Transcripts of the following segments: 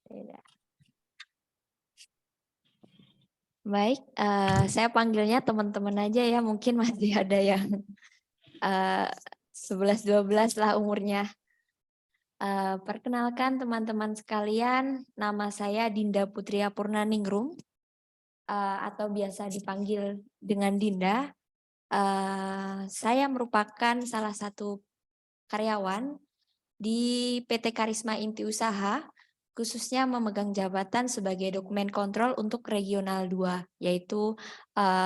Tidak. Baik, saya panggilnya teman-teman aja ya, mungkin masih ada yang 11-12 lah umurnya. Perkenalkan teman-teman sekalian, nama saya Dinda Putria Purnaningrum, atau biasa dipanggil dengan Dinda. Saya merupakan salah satu karyawan di PT Karisma Inti Usaha, khususnya memegang jabatan sebagai dokumen kontrol untuk Regional 2, yaitu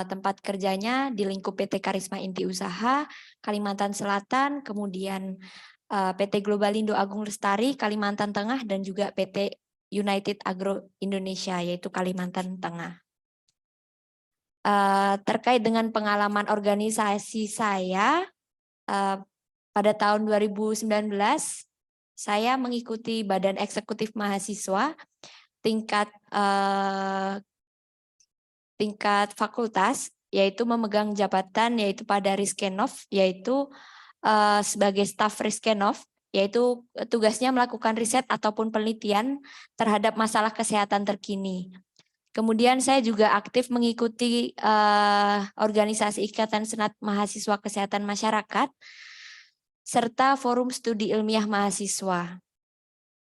tempat kerjanya di lingkup PT Karisma Inti Usaha, Kalimantan Selatan, kemudian PT Globalindo Agung Lestari, Kalimantan Tengah, dan juga PT United Agro Indonesia, yaitu Kalimantan Tengah. Terkait dengan pengalaman organisasi saya, pada tahun 2019, saya mengikuti Badan Eksekutif Mahasiswa tingkat fakultas, yaitu memegang jabatan yaitu pada Riskenov, yaitu sebagai staf Riskenov, yaitu tugasnya melakukan riset ataupun penelitian terhadap masalah kesehatan terkini. Kemudian saya juga aktif mengikuti organisasi Ikatan Senat Mahasiswa Kesehatan Masyarakat, serta Forum Studi Ilmiah Mahasiswa.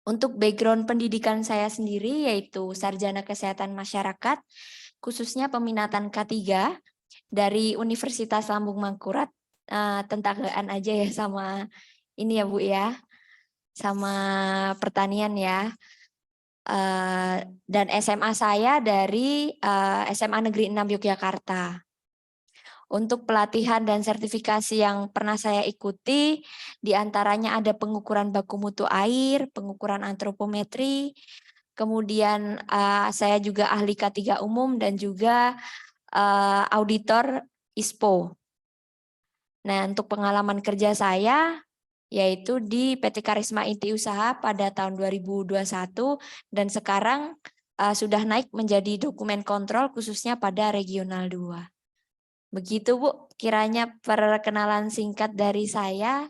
Untuk background pendidikan saya sendiri yaitu Sarjana Kesehatan Masyarakat, khususnya peminatan K3 dari Universitas Lambung Mangkurat, tentanggaan aja ya sama ini ya Bu ya, sama pertanian ya. Dan SMA saya dari SMA Negeri 6 Yogyakarta. Untuk pelatihan dan sertifikasi yang pernah saya ikuti, diantaranya ada pengukuran baku mutu air, pengukuran antropometri, kemudian saya juga ahli K3 umum dan juga auditor ISPO. Nah, untuk pengalaman kerja saya, yaitu di PT Karisma Inti Usaha pada tahun 2021, dan sekarang sudah naik menjadi dokumen kontrol khususnya pada Regional 2. Begitu Bu, kiranya perkenalan singkat dari saya.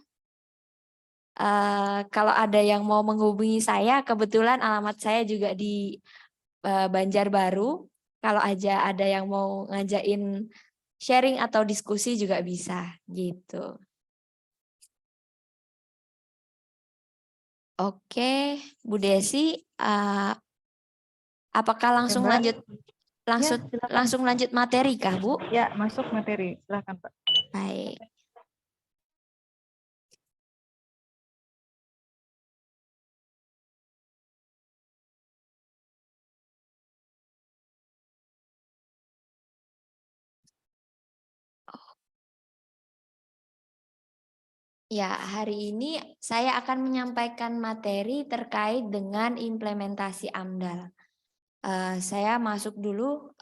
Kalau ada yang mau menghubungi saya, kebetulan alamat saya juga di Banjarbaru. Kalau aja ada yang mau ngajain sharing atau diskusi juga bisa gitu. Oke, Bu Desi, apakah langsung lanjut langsung lanjut materi kah Bu? Ya, masuk materi. Silakan Pak. Baik. Ya, hari ini saya akan menyampaikan materi terkait dengan implementasi AMDAL. Saya masuk dulu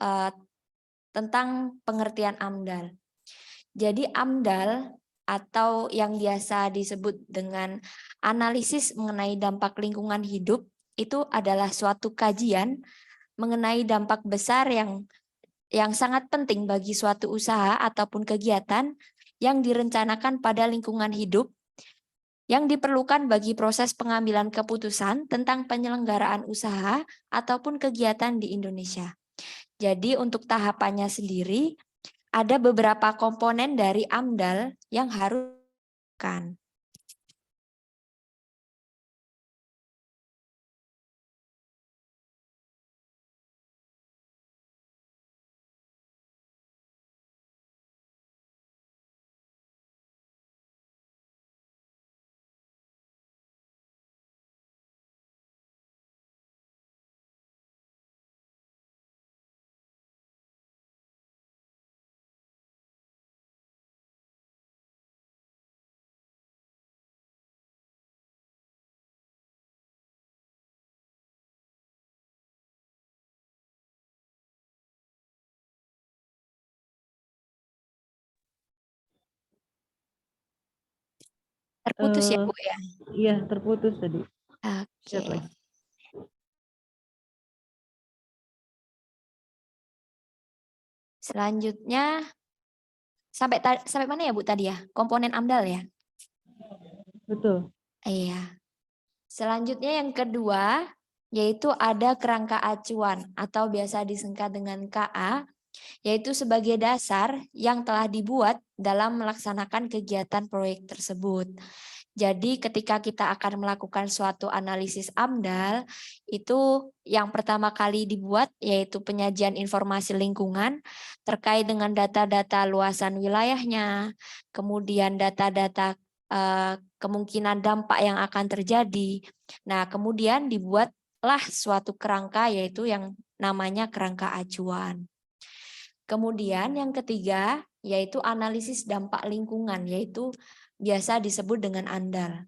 tentang pengertian AMDAL. Jadi AMDAL atau yang biasa disebut dengan analisis mengenai dampak lingkungan hidup itu adalah suatu kajian mengenai dampak besar yang sangat penting bagi suatu usaha ataupun kegiatan yang direncanakan pada lingkungan hidup yang diperlukan bagi proses pengambilan keputusan tentang penyelenggaraan usaha ataupun kegiatan di Indonesia. Jadi untuk tahapannya sendiri, ada beberapa komponen dari AMDAL yang harus dilakukan. Terputus ya Bu ya? Iya, terputus tadi. Oke. Selanjutnya sampai mana ya Bu tadi ya? Komponen AMDAL ya? Betul. Iya. Selanjutnya yang kedua, yaitu ada kerangka acuan atau biasa disingkat dengan KA, yaitu sebagai dasar yang telah dibuat dalam melaksanakan kegiatan proyek tersebut. Jadi ketika kita akan melakukan suatu analisis AMDAL, itu yang pertama kali dibuat yaitu penyajian informasi lingkungan terkait dengan data-data luasan wilayahnya, kemudian data-data kemungkinan dampak yang akan terjadi. Nah, kemudian dibuatlah suatu kerangka yaitu yang namanya kerangka acuan. Kemudian yang ketiga yaitu analisis dampak lingkungan, yaitu biasa disebut dengan ANDAL.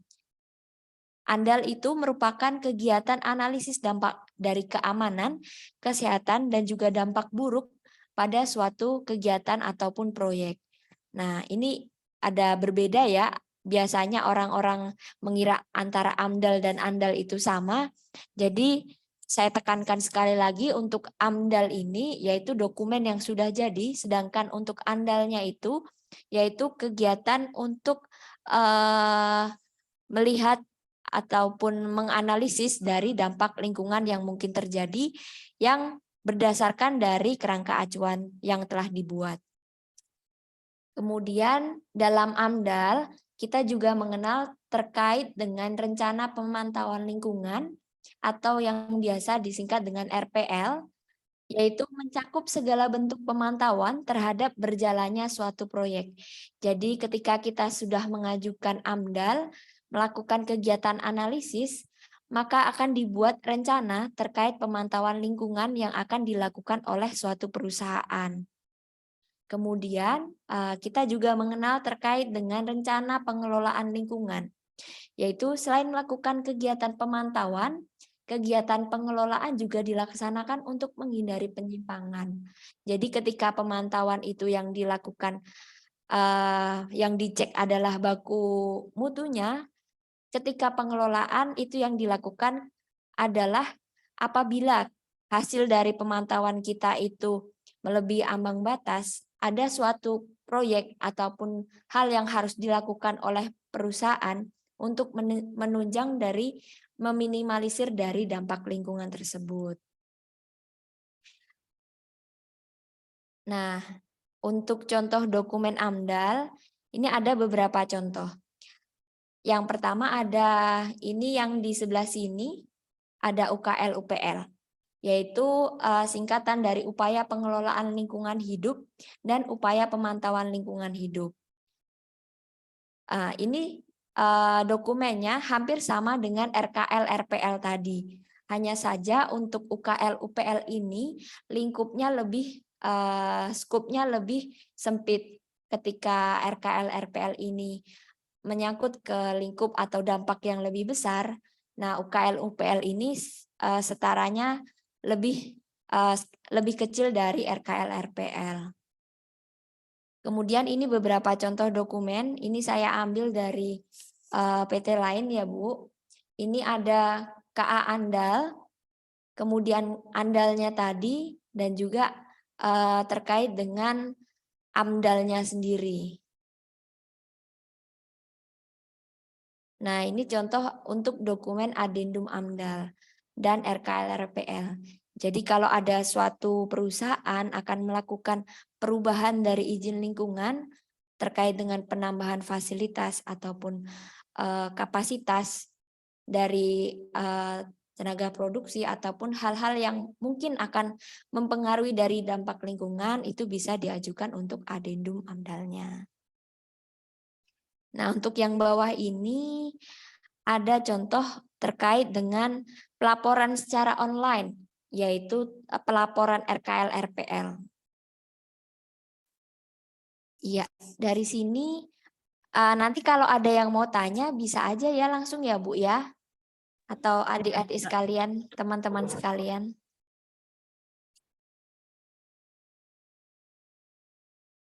ANDAL itu merupakan kegiatan analisis dampak dari keamanan, kesehatan, dan juga dampak buruk pada suatu kegiatan ataupun proyek. Nah, ini ada berbeda ya. Biasanya orang-orang mengira antara AMDAL dan ANDAL itu sama. Jadi saya tekankan sekali lagi untuk AMDAL ini yaitu dokumen yang sudah jadi, sedangkan untuk ANDAL-nya itu yaitu kegiatan untuk melihat ataupun menganalisis dari dampak lingkungan yang mungkin terjadi yang berdasarkan dari kerangka acuan yang telah dibuat. Kemudian dalam AMDAL kita juga mengenal terkait dengan rencana pemantauan lingkungan atau yang biasa disingkat dengan RPL, yaitu mencakup segala bentuk pemantauan terhadap berjalannya suatu proyek. Jadi ketika kita sudah mengajukan AMDAL, melakukan kegiatan analisis, maka akan dibuat rencana terkait pemantauan lingkungan yang akan dilakukan oleh suatu perusahaan. Kemudian kita juga mengenal terkait dengan rencana pengelolaan lingkungan, yaitu selain melakukan kegiatan pemantauan, kegiatan pengelolaan juga dilaksanakan untuk menghindari penyimpangan. Jadi ketika pemantauan itu yang dilakukan, yang dicek adalah baku mutunya, ketika pengelolaan itu yang dilakukan adalah apabila hasil dari pemantauan kita itu melebihi ambang batas, ada suatu proyek ataupun hal yang harus dilakukan oleh perusahaan untuk menunjang dari meminimalisir dari dampak lingkungan tersebut. Nah, untuk contoh dokumen AMDAL, ini ada beberapa contoh. Yang pertama ada ini yang di sebelah sini, ada UKL-UPL, yaitu singkatan dari upaya pengelolaan lingkungan hidup dan upaya pemantauan lingkungan hidup. Ini dokumennya hampir sama dengan RKL-RPL tadi. Hanya saja untuk UKL-UPL ini lingkupnya lebih, skupnya lebih sempit. Ketika RKL-RPL ini menyangkut ke lingkup atau dampak yang lebih besar, nah UKL-UPL ini setaranya lebih kecil dari RKL-RPL. Kemudian ini beberapa contoh dokumen, ini saya ambil dari PT lain ya Bu. Ini ada KA ANDAL, kemudian ANDAL-nya tadi, dan juga terkait dengan AMDAL-nya sendiri. Nah, ini contoh untuk dokumen Adendum AMDAL dan RKL-RPL. Jadi kalau ada suatu perusahaan akan melakukan perubahan dari izin lingkungan terkait dengan penambahan fasilitas ataupun kapasitas dari tenaga produksi ataupun hal-hal yang mungkin akan mempengaruhi dari dampak lingkungan, itu bisa diajukan untuk Adendum AMDAL-nya. Nah, untuk yang bawah ini ada contoh terkait dengan pelaporan secara online, yaitu pelaporan RKL-RPL. Iya, dari sini nanti kalau ada yang mau tanya bisa aja ya langsung ya Bu ya, atau adik-adik sekalian, teman-teman sekalian.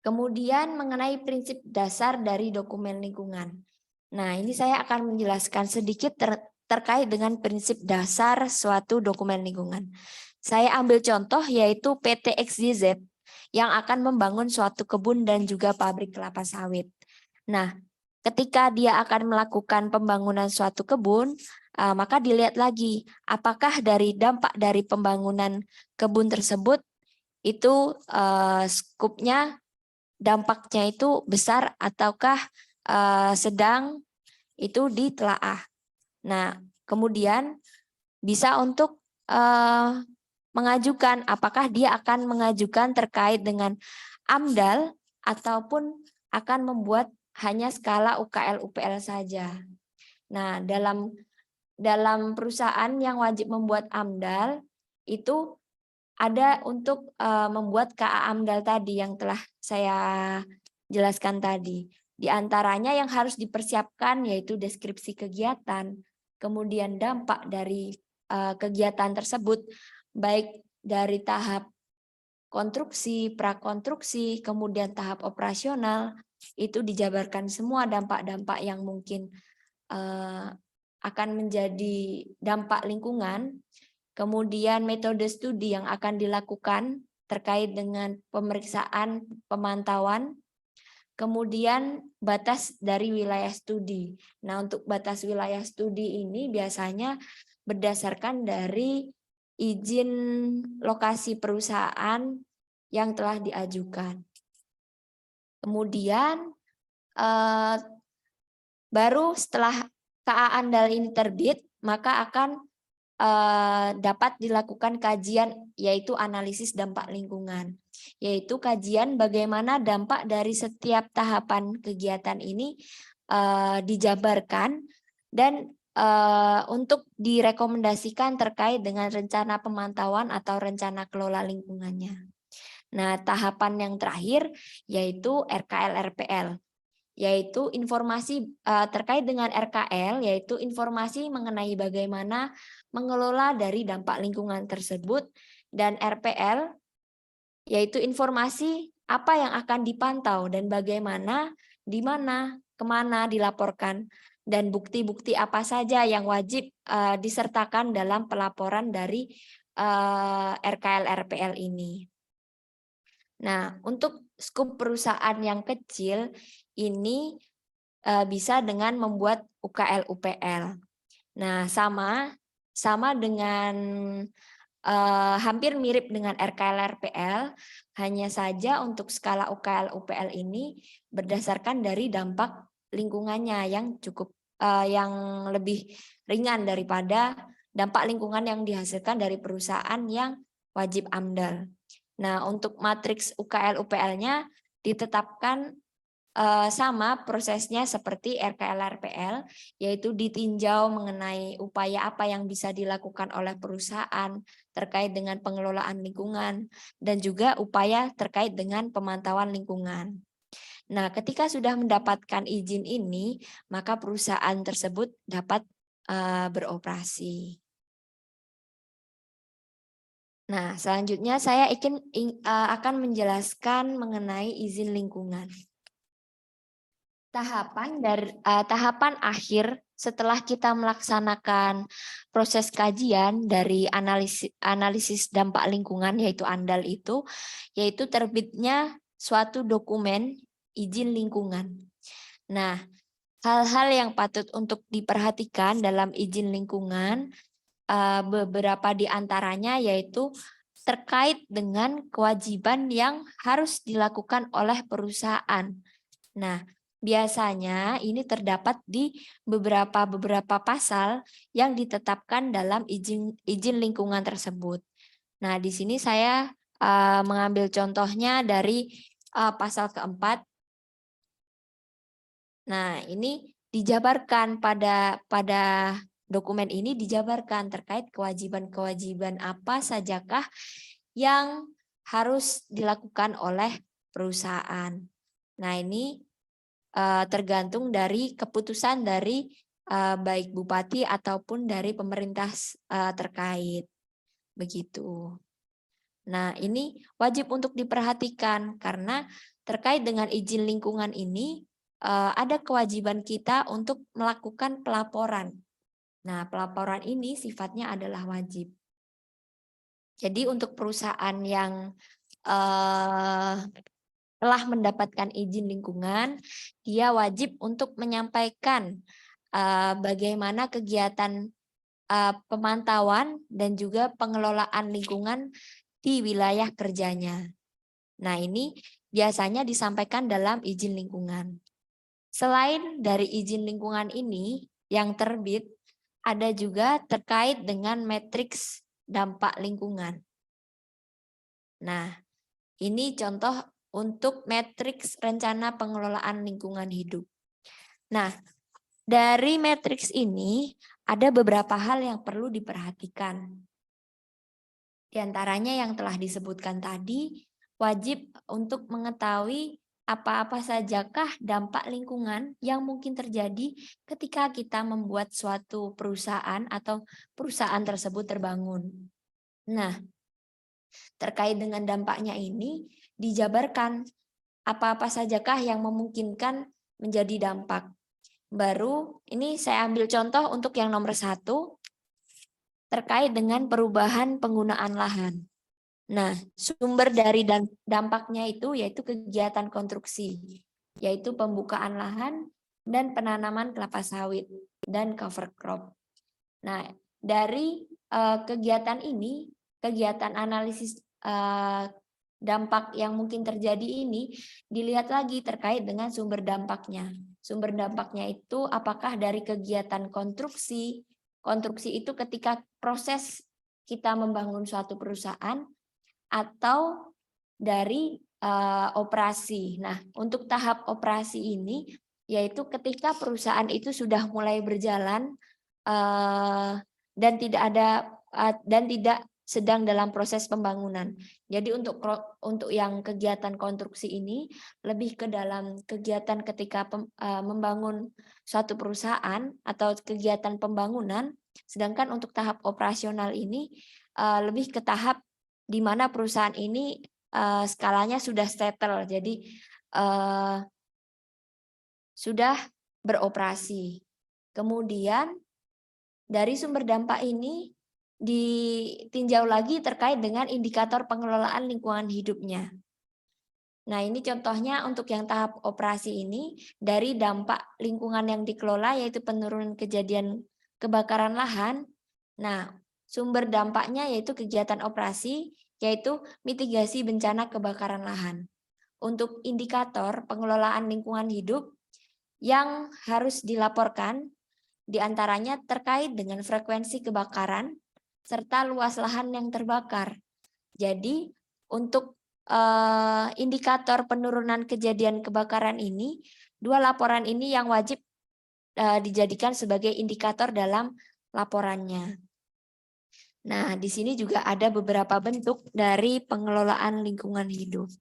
Kemudian mengenai prinsip dasar dari dokumen lingkungan. Nah, ini saya akan menjelaskan sedikit terkait dengan prinsip dasar suatu dokumen lingkungan. Saya ambil contoh yaitu PT XYZ yang akan membangun suatu kebun dan juga pabrik kelapa sawit. Nah, ketika dia akan melakukan pembangunan suatu kebun, maka dilihat lagi apakah dari dampak dari pembangunan kebun tersebut itu skupnya dampaknya itu besar ataukah sedang, itu ditelaah. Nah, kemudian bisa untuk mengajukan apakah dia akan mengajukan terkait dengan AMDAL ataupun akan membuat hanya skala UKL UPL saja. Nah, dalam perusahaan yang wajib membuat AMDAL itu ada untuk membuat KA AMDAL tadi yang telah saya jelaskan tadi. Di antaranya yang harus dipersiapkan yaitu deskripsi kegiatan, kemudian dampak dari kegiatan tersebut, baik dari tahap konstruksi, prakonstruksi, kemudian tahap operasional, itu dijabarkan semua dampak-dampak yang mungkin akan menjadi dampak lingkungan. Kemudian metode studi yang akan dilakukan terkait dengan pemeriksaan pemantauan, kemudian batas dari wilayah studi. Nah, untuk batas wilayah studi ini biasanya berdasarkan dari izin lokasi perusahaan yang telah diajukan. Kemudian baru setelah KA AMDAL ini terbit, maka akan dapat dilakukan kajian yaitu analisis dampak lingkungan, yaitu kajian bagaimana dampak dari setiap tahapan kegiatan ini dijabarkan dan untuk direkomendasikan terkait dengan rencana pemantauan atau rencana kelola lingkungannya. Nah, tahapan yang terakhir yaitu RKL-RPL, yaitu informasi terkait dengan RKL, yaitu informasi mengenai bagaimana mengelola dari dampak lingkungan tersebut, dan RPL, yaitu informasi apa yang akan dipantau dan bagaimana, di mana, kemana dilaporkan, dan bukti-bukti apa saja yang wajib disertakan dalam pelaporan dari RKL-RPL ini. Nah, untuk skup perusahaan yang kecil ini bisa dengan membuat UKL UPL. Nah, sama dengan hampir mirip dengan RKL RPL, hanya saja untuk skala UKL UPL ini berdasarkan dari dampak lingkungannya yang cukup yang lebih ringan daripada dampak lingkungan yang dihasilkan dari perusahaan yang wajib AMDAL. Nah, untuk matriks UKL UPL-nya ditetapkan sama prosesnya seperti RKL-RPL, yaitu ditinjau mengenai upaya apa yang bisa dilakukan oleh perusahaan terkait dengan pengelolaan lingkungan dan juga upaya terkait dengan pemantauan lingkungan. Nah, ketika sudah mendapatkan izin ini, maka perusahaan tersebut dapat beroperasi. Nah, selanjutnya saya akan menjelaskan mengenai izin lingkungan. Tahapan akhir setelah kita melaksanakan proses kajian dari analisis dampak lingkungan yaitu AMDAL itu, yaitu terbitnya suatu dokumen izin lingkungan. Nah, hal-hal yang patut untuk diperhatikan dalam izin lingkungan beberapa di antaranya yaitu terkait dengan kewajiban yang harus dilakukan oleh perusahaan. Nah, biasanya ini terdapat di beberapa pasal yang ditetapkan dalam izin lingkungan tersebut. Nah, di sini saya mengambil contohnya dari pasal keempat. Nah, ini dijabarkan pada dokumen ini dijabarkan terkait kewajiban-kewajiban apa sajakah yang harus dilakukan oleh perusahaan. Nah, ini tergantung dari keputusan dari baik bupati ataupun dari pemerintah terkait. Begitu. Nah, ini wajib untuk diperhatikan karena terkait dengan izin lingkungan ini ada kewajiban kita untuk melakukan pelaporan. Nah, pelaporan ini sifatnya adalah wajib. Jadi untuk perusahaan yang telah mendapatkan izin lingkungan, dia wajib untuk menyampaikan bagaimana kegiatan pemantauan dan juga pengelolaan lingkungan di wilayah kerjanya. Nah, ini biasanya disampaikan dalam izin lingkungan. Selain dari izin lingkungan ini yang terbit, ada juga terkait dengan matriks dampak lingkungan. Nah, ini contoh untuk matriks rencana pengelolaan lingkungan hidup. Nah, dari matriks ini ada beberapa hal yang perlu diperhatikan. Di antaranya yang telah disebutkan tadi, wajib untuk mengetahui apa-apa sajakah dampak lingkungan yang mungkin terjadi ketika kita membuat suatu perusahaan atau perusahaan tersebut terbangun. Nah, terkait dengan dampaknya ini dijabarkan apa-apa sajakah yang memungkinkan menjadi dampak. Baru ini saya ambil contoh untuk yang nomor 1 terkait dengan perubahan penggunaan lahan. Nah, sumber dari dampaknya itu yaitu kegiatan konstruksi, yaitu pembukaan lahan dan penanaman kelapa sawit dan cover crop. Nah, dari kegiatan ini, kegiatan analisis dampak yang mungkin terjadi ini dilihat lagi terkait dengan sumber dampaknya. Sumber dampaknya itu apakah dari kegiatan konstruksi. Konstruksi itu ketika proses kita membangun suatu perusahaan atau dari operasi. Nah, untuk tahap operasi ini yaitu ketika perusahaan itu sudah mulai berjalan dan tidak sedang dalam proses pembangunan. Jadi untuk yang kegiatan konstruksi ini lebih ke dalam kegiatan ketika membangun suatu perusahaan atau kegiatan pembangunan, sedangkan untuk tahap operasional ini lebih ke tahap di mana perusahaan ini skalanya sudah settle, jadi sudah beroperasi. Kemudian dari sumber dampak ini ditinjau lagi terkait dengan indikator pengelolaan lingkungan hidupnya. Nah, ini contohnya untuk yang tahap operasi ini dari dampak lingkungan yang dikelola yaitu penurunan kejadian kebakaran lahan. Nah, sumber dampaknya yaitu kegiatan operasi yaitu mitigasi bencana kebakaran lahan. Untuk indikator pengelolaan lingkungan hidup yang harus dilaporkan diantaranya terkait dengan frekuensi kebakaran serta luas lahan yang terbakar. Jadi untuk indikator penurunan kejadian kebakaran ini, 2 laporan ini yang wajib dijadikan sebagai indikator dalam laporannya. Nah, di sini juga ada beberapa bentuk dari pengelolaan lingkungan hidup.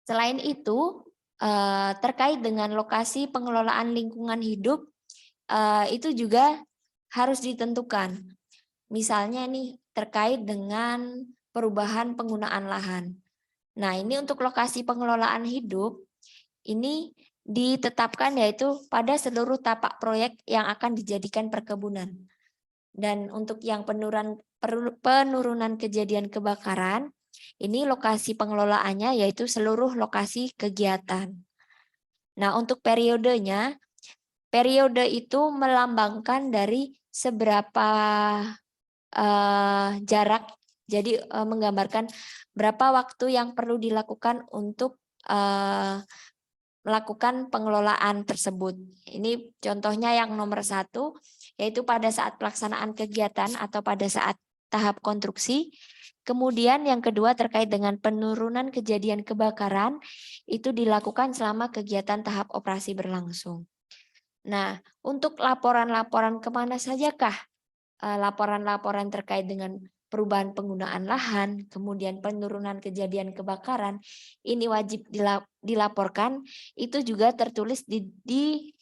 Selain itu, terkait dengan lokasi pengelolaan lingkungan hidup, itu juga harus ditentukan. Misalnya nih, terkait dengan perubahan penggunaan lahan. Nah, ini untuk lokasi pengelolaan hidup, ini ditetapkan yaitu pada seluruh tapak proyek yang akan dijadikan perkebunan. Dan untuk yang penurunan kejadian kebakaran, ini lokasi pengelolaannya yaitu seluruh lokasi kegiatan. Nah, untuk periodenya, periode itu melambangkan dari seberapa jarak, jadi menggambarkan berapa waktu yang perlu dilakukan untuk melakukan pengelolaan tersebut. Ini contohnya yang nomor 1, yaitu pada saat pelaksanaan kegiatan atau pada saat tahap konstruksi. Kemudian yang kedua terkait dengan penurunan kejadian kebakaran, itu dilakukan selama kegiatan tahap operasi berlangsung. Nah, untuk laporan-laporan kemana sajakah laporan-laporan terkait dengan perubahan penggunaan lahan, kemudian penurunan kejadian kebakaran, ini wajib dilaporkan, itu juga tertulis di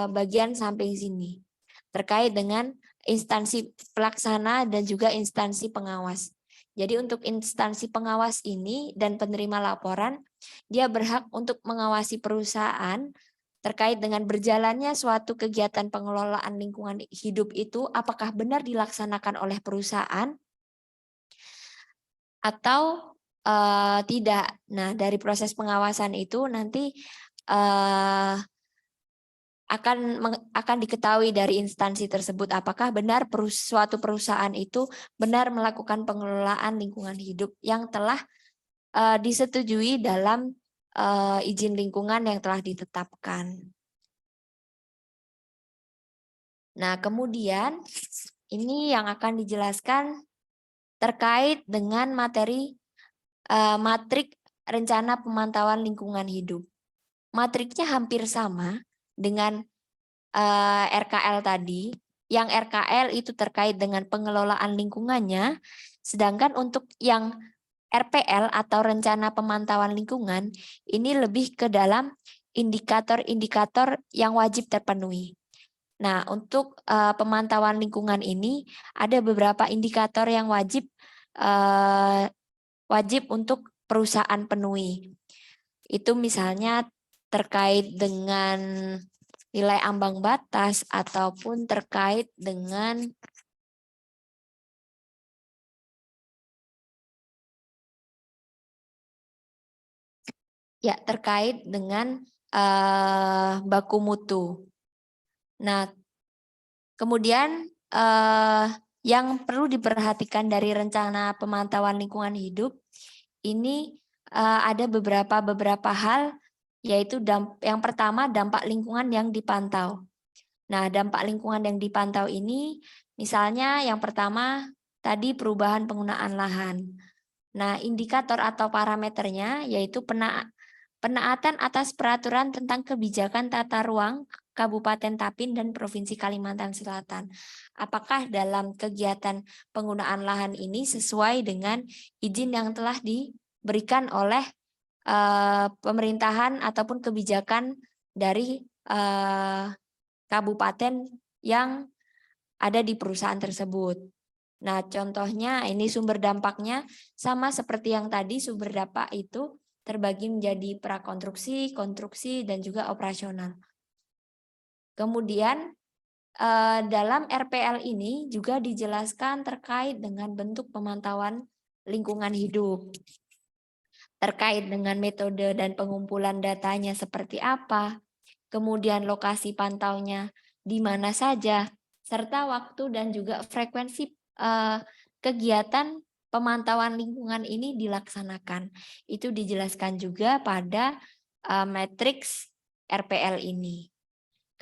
bagian samping sini, terkait dengan instansi pelaksana dan juga instansi pengawas. Jadi untuk instansi pengawas ini dan penerima laporan, dia berhak untuk mengawasi perusahaan terkait dengan berjalannya suatu kegiatan pengelolaan lingkungan hidup itu apakah benar dilaksanakan oleh perusahaan atau tidak. Nah, dari proses pengawasan itu nanti akan diketahui dari instansi tersebut apakah benar suatu perusahaan itu benar melakukan pengelolaan lingkungan hidup yang telah disetujui dalam izin lingkungan yang telah ditetapkan. Nah, kemudian ini yang akan dijelaskan terkait dengan materi matrik rencana pemantauan lingkungan hidup. Matriknya hampir sama dengan RKL tadi, yang RKL itu terkait dengan pengelolaan lingkungannya, sedangkan untuk yang RPL atau rencana pemantauan lingkungan ini lebih ke dalam indikator-indikator yang wajib terpenuhi. Nah, untuk pemantauan lingkungan ini ada beberapa indikator yang wajib untuk perusahaan penuhi. Itu misalnya terkait dengan nilai ambang batas ataupun terkait dengan baku mutu. Nah, kemudian yang perlu diperhatikan dari rencana pemantauan lingkungan hidup ini ada beberapa hal, yaitu yang pertama dampak lingkungan yang dipantau. Nah, dampak lingkungan yang dipantau ini misalnya yang pertama tadi perubahan penggunaan lahan. Nah, indikator atau parameternya yaitu penaatan atas peraturan tentang kebijakan tata ruang Kabupaten Tapin dan Provinsi Kalimantan Selatan. Apakah dalam kegiatan penggunaan lahan ini sesuai dengan izin yang telah diberikan oleh pemerintahan ataupun kebijakan dari kabupaten yang ada di perusahaan tersebut. Nah, contohnya ini sumber dampaknya sama seperti yang tadi, sumber dampak itu terbagi menjadi prakonstruksi, konstruksi, dan juga operasional. Kemudian dalam RPL ini juga dijelaskan terkait dengan bentuk pemantauan lingkungan hidup. Terkait dengan metode dan pengumpulan datanya seperti apa, kemudian lokasi pantaunya di mana saja, serta waktu dan juga frekuensi kegiatan pemantauan lingkungan ini dilaksanakan. Itu dijelaskan juga pada matriks RPL ini.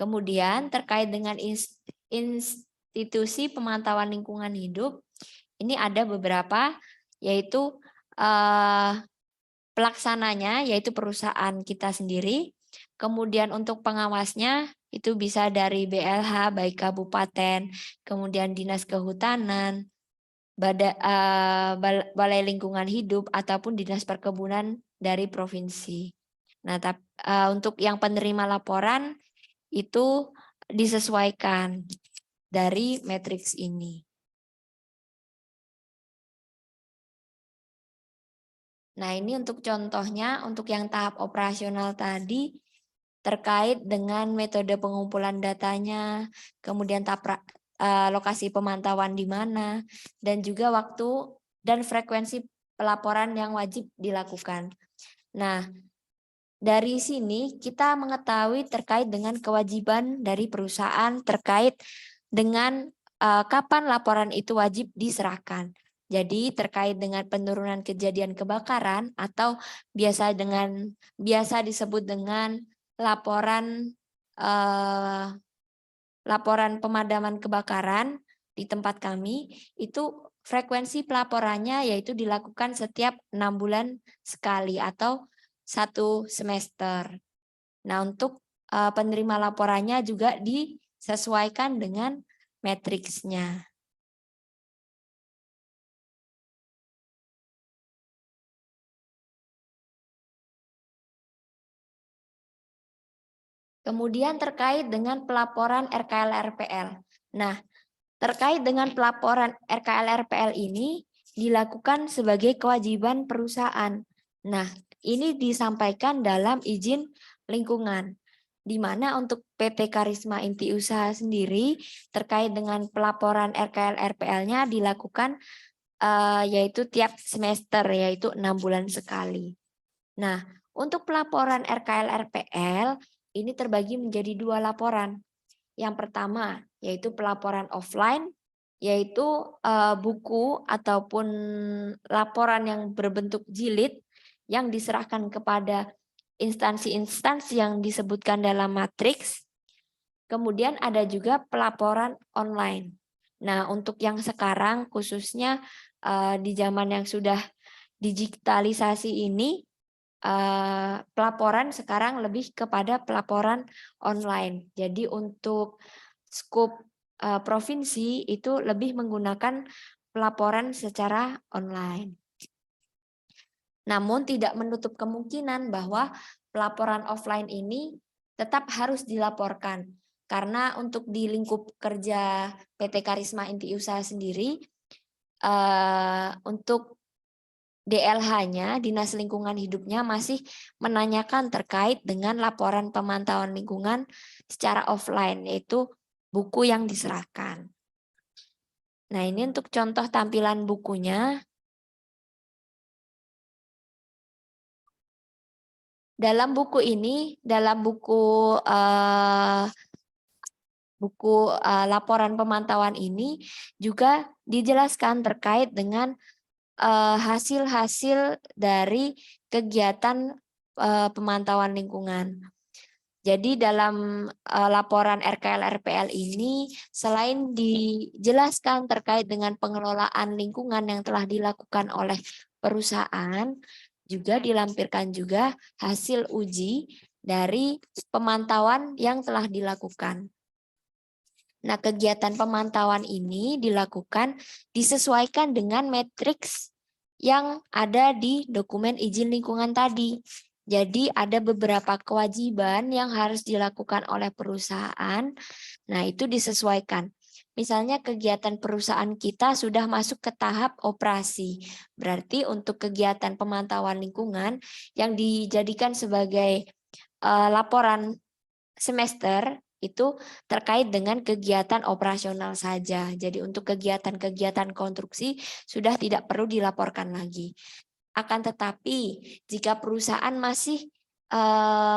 Kemudian terkait dengan institusi pemantauan lingkungan hidup, ini ada beberapa, yaitu pelaksananya yaitu perusahaan kita sendiri. Kemudian untuk pengawasnya itu bisa dari BLH baik kabupaten, kemudian Dinas Kehutanan, Balai Lingkungan Hidup ataupun Dinas Perkebunan dari provinsi. Nah, untuk yang penerima laporan itu disesuaikan dari matriks ini. Nah, ini untuk contohnya, untuk yang tahap operasional tadi terkait dengan metode pengumpulan datanya, kemudian lokasi pemantauan di mana, dan juga waktu dan frekuensi pelaporan yang wajib dilakukan. Nah, dari sini kita mengetahui terkait dengan kewajiban dari perusahaan terkait dengan kapan laporan itu wajib diserahkan. Jadi terkait dengan penurunan kejadian kebakaran atau biasa disebut dengan laporan pemadaman kebakaran di tempat kami, itu frekuensi pelaporannya yaitu dilakukan setiap 6 bulan sekali atau 1 semester. Nah, untuk penerima laporannya juga disesuaikan dengan matriksnya. Kemudian terkait dengan pelaporan RKL-RPL. Nah, terkait dengan pelaporan RKL-RPL ini dilakukan sebagai kewajiban perusahaan. Nah, ini disampaikan dalam izin lingkungan, di mana untuk PT Karisma Inti Usaha sendiri terkait dengan pelaporan RKL-RPL-nya dilakukan yaitu tiap semester, yaitu 6 bulan sekali. Nah, Untuk pelaporan RKL-RPL ini terbagi menjadi 2 laporan. Yang pertama yaitu pelaporan offline, yaitu buku ataupun laporan yang berbentuk jilid yang diserahkan kepada instansi-instansi yang disebutkan dalam matriks. Kemudian ada juga pelaporan online. Nah, untuk yang sekarang khususnya di zaman yang sudah digitalisasi ini, pelaporan sekarang lebih kepada pelaporan online. Jadi untuk skup provinsi itu lebih menggunakan pelaporan secara online. Namun tidak menutup kemungkinan bahwa pelaporan offline ini tetap harus dilaporkan. Karena untuk di lingkup kerja PT Karisma Inti Usaha sendiri, untuk DLH-nya, Dinas Lingkungan Hidupnya, masih menanyakan terkait dengan laporan pemantauan lingkungan secara offline, yaitu buku yang diserahkan. Nah, ini untuk contoh tampilan bukunya. Dalam buku ini, dalam buku laporan pemantauan ini juga dijelaskan terkait dengan hasil-hasil dari kegiatan pemantauan lingkungan. Jadi dalam laporan RKL-RPL ini selain dijelaskan terkait dengan pengelolaan lingkungan yang telah dilakukan oleh perusahaan, juga dilampirkan juga hasil uji dari pemantauan yang telah dilakukan. Nah, kegiatan pemantauan ini dilakukan disesuaikan dengan matriks yang ada di dokumen izin lingkungan tadi. Jadi ada beberapa kewajiban yang harus dilakukan oleh perusahaan. Nah, itu disesuaikan. Misalnya kegiatan perusahaan kita sudah masuk ke tahap operasi. Berarti untuk kegiatan pemantauan lingkungan yang dijadikan sebagai laporan semester itu terkait dengan kegiatan operasional saja. Jadi untuk kegiatan-kegiatan konstruksi sudah tidak perlu dilaporkan lagi. Akan tetapi jika perusahaan masih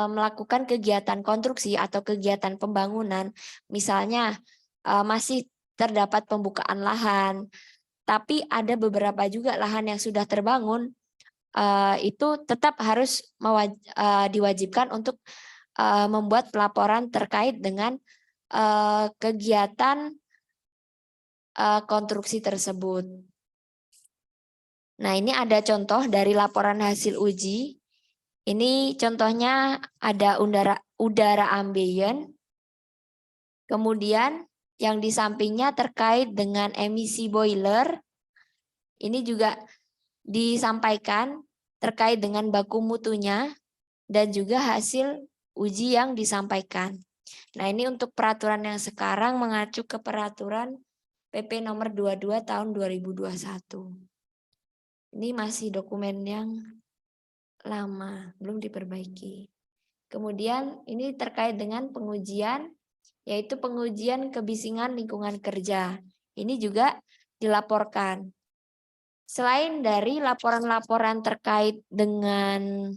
melakukan kegiatan konstruksi atau kegiatan pembangunan, misalnya masih terdapat pembukaan lahan, tapi ada beberapa juga lahan yang sudah terbangun, itu tetap harus diwajibkan untuk membuat pelaporan terkait dengan kegiatan konstruksi tersebut. Nah, ini ada contoh dari laporan hasil uji. Ini contohnya ada udara ambien. Kemudian yang di sampingnya terkait dengan emisi boiler. Ini juga disampaikan terkait dengan baku mutunya dan juga hasil uji yang disampaikan. Nah, ini untuk peraturan yang sekarang mengacu ke peraturan PP nomor 22 tahun 2021. Ini masih dokumen yang lama, belum diperbaiki. Kemudian ini terkait dengan pengujian, yaitu pengujian kebisingan lingkungan kerja. Ini juga dilaporkan. Selain dari laporan-laporan terkait dengan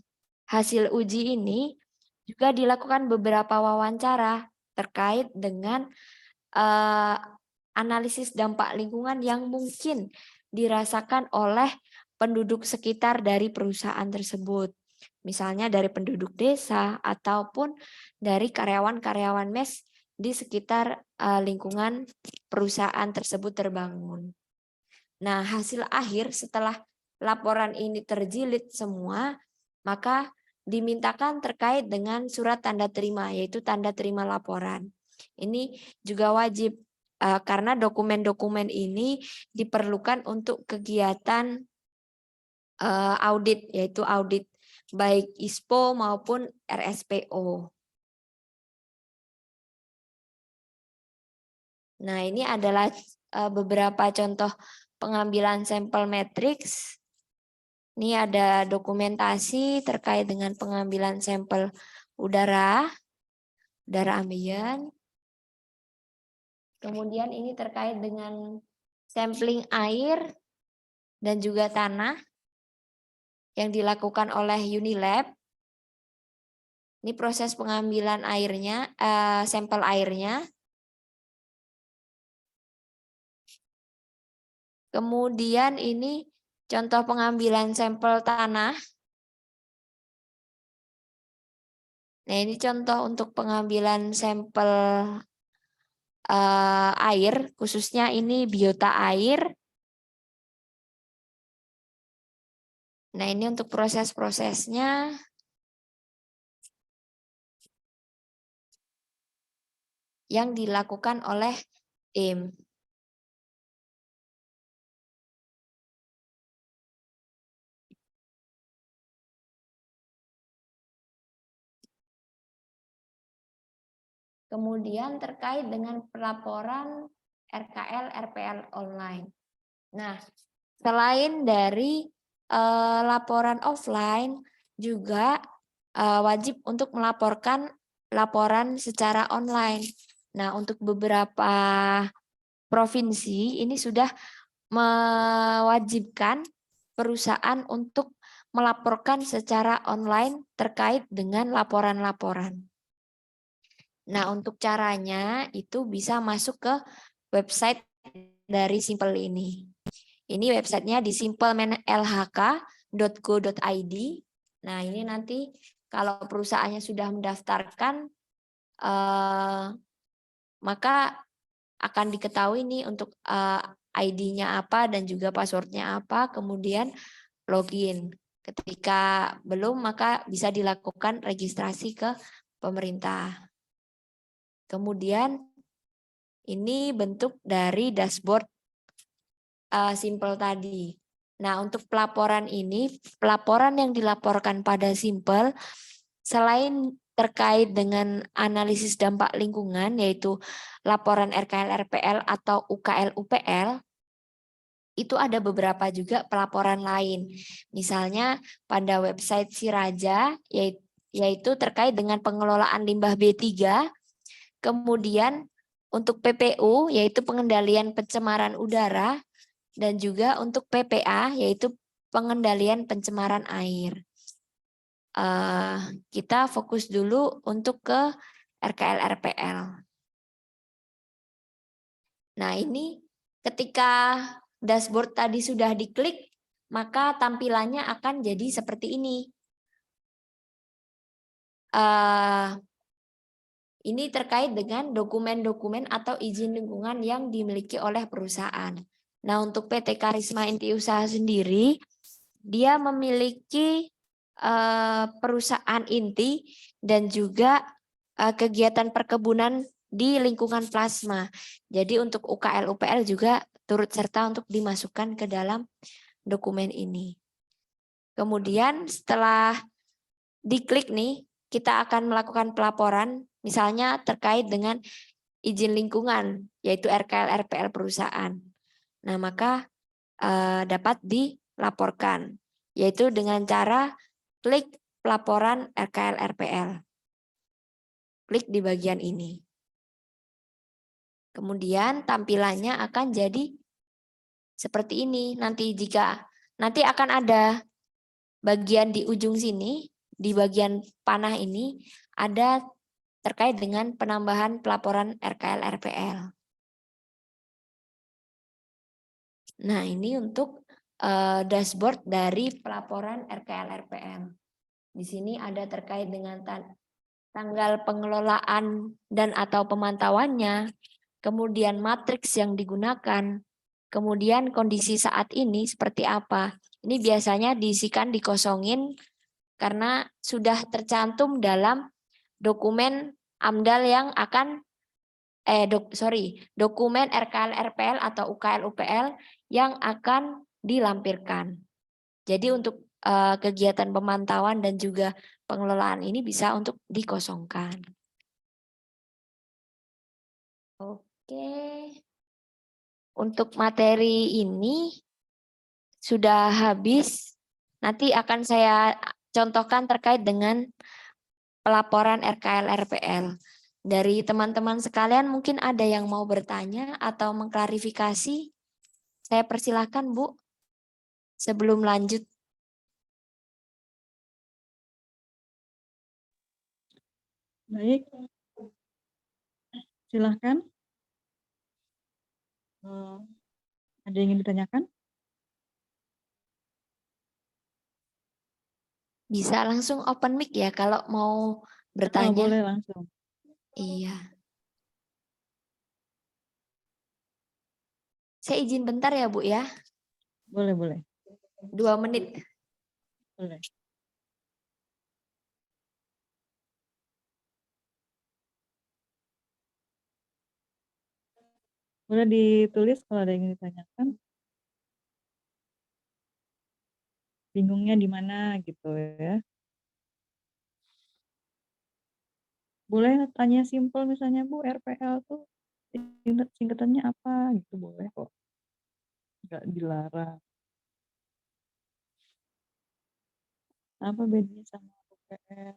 hasil uji ini, juga dilakukan beberapa wawancara terkait dengan analisis dampak lingkungan yang mungkin dirasakan oleh penduduk sekitar dari perusahaan tersebut. Misalnya dari penduduk desa ataupun dari karyawan-karyawan mes di sekitar lingkungan perusahaan tersebut terbangun. Nah, hasil akhir setelah laporan ini terjilid semua, maka dimintakan terkait dengan surat tanda terima, yaitu tanda terima laporan. Ini juga wajib karena dokumen-dokumen ini diperlukan untuk kegiatan audit, yaitu audit baik ISPO maupun RSPO. Nah, ini adalah beberapa contoh pengambilan sampel matriks. Ini ada dokumentasi terkait dengan pengambilan sampel udara ambien. Kemudian ini terkait dengan sampling air dan juga tanah yang dilakukan oleh Unilab. Ini proses pengambilan airnya, sampel airnya. Kemudian ini contoh pengambilan sampel tanah. Nah, ini contoh untuk pengambilan sampel air, khususnya ini biota air. Nah, ini untuk proses-prosesnya. Yang dilakukan oleh tim. Kemudian terkait dengan pelaporan RKL RPL online. Nah, selain dari laporan offline, juga wajib untuk melaporkan laporan secara online. Nah, untuk beberapa provinsi ini sudah mewajibkan perusahaan untuk melaporkan secara online terkait dengan laporan-laporan. Nah, untuk caranya itu bisa masuk ke website dari Simpel ini. Ini websitenya di simplemanlhk.go.id. Nah, ini nanti kalau perusahaannya sudah mendaftarkan, maka akan diketahui nih untuk ID-nya apa dan juga password-nya apa, kemudian login. Ketika belum, maka bisa dilakukan registrasi ke pemerintah. Kemudian ini bentuk dari dashboard Simpel tadi. Nah, untuk pelaporan ini, pelaporan yang dilaporkan pada Simpel, selain terkait dengan analisis dampak lingkungan, yaitu laporan RKL-RPL atau UKL-UPL, itu ada beberapa juga pelaporan lain. Misalnya pada website Siraja, yaitu terkait dengan pengelolaan limbah B3, kemudian untuk PPU, yaitu pengendalian pencemaran udara, dan juga untuk PPA, yaitu pengendalian pencemaran air. Kita fokus dulu untuk ke RKL-RPL. Nah, ini ketika dashboard tadi sudah diklik, maka tampilannya akan jadi seperti ini. Ini terkait dengan dokumen-dokumen atau izin lingkungan yang dimiliki oleh perusahaan. Nah, untuk PT Karisma Inti Usaha sendiri, dia memiliki perusahaan inti dan juga kegiatan perkebunan di lingkungan plasma. Jadi untuk UKL UPL juga turut serta untuk dimasukkan ke dalam dokumen ini. Kemudian setelah diklik nih, kita akan melakukan pelaporan misalnya terkait dengan izin lingkungan yaitu RKL RPL perusahaan. Nah, maka dapat dilaporkan yaitu dengan cara klik pelaporan RKL RPL. Klik di bagian ini. Kemudian tampilannya akan jadi seperti ini. Nanti akan ada bagian di ujung sini, di bagian panah ini ada terkait dengan penambahan pelaporan RKL RPL. Nah, ini untuk dashboard dari pelaporan RKL RPL. Di sini ada terkait dengan tanggal pengelolaan dan atau pemantauannya, kemudian matriks yang digunakan, kemudian kondisi saat ini seperti apa. Ini biasanya diisikan, dikosongin karena sudah tercantum dalam dokumen AMDAL yang akan dokumen RKL RPL atau UKL UPL yang akan dilampirkan. Jadi untuk kegiatan pemantauan dan juga pengelolaan ini bisa untuk dikosongkan. Oke. Untuk materi ini sudah habis. Nanti akan saya contohkan terkait dengan pelaporan RKL RPL. Dari teman-teman sekalian mungkin ada yang mau bertanya atau mengklarifikasi. Saya persilahkan, Bu. Sebelum lanjut. Baik, silahkan. Ada yang ingin ditanyakan? Bisa langsung open mic ya kalau mau bertanya. Boleh langsung. Iya. Saya izin bentar ya Bu ya. Boleh, boleh. 2 menit. Boleh. Boleh ditulis kalau ada yang ingin ditanyakan. Bingungnya di mana gitu ya. Boleh tanya simpel misalnya Bu, RPL tuh singkatannya apa gitu, boleh kok. Nggak dilarang. Apa bedanya sama UPL?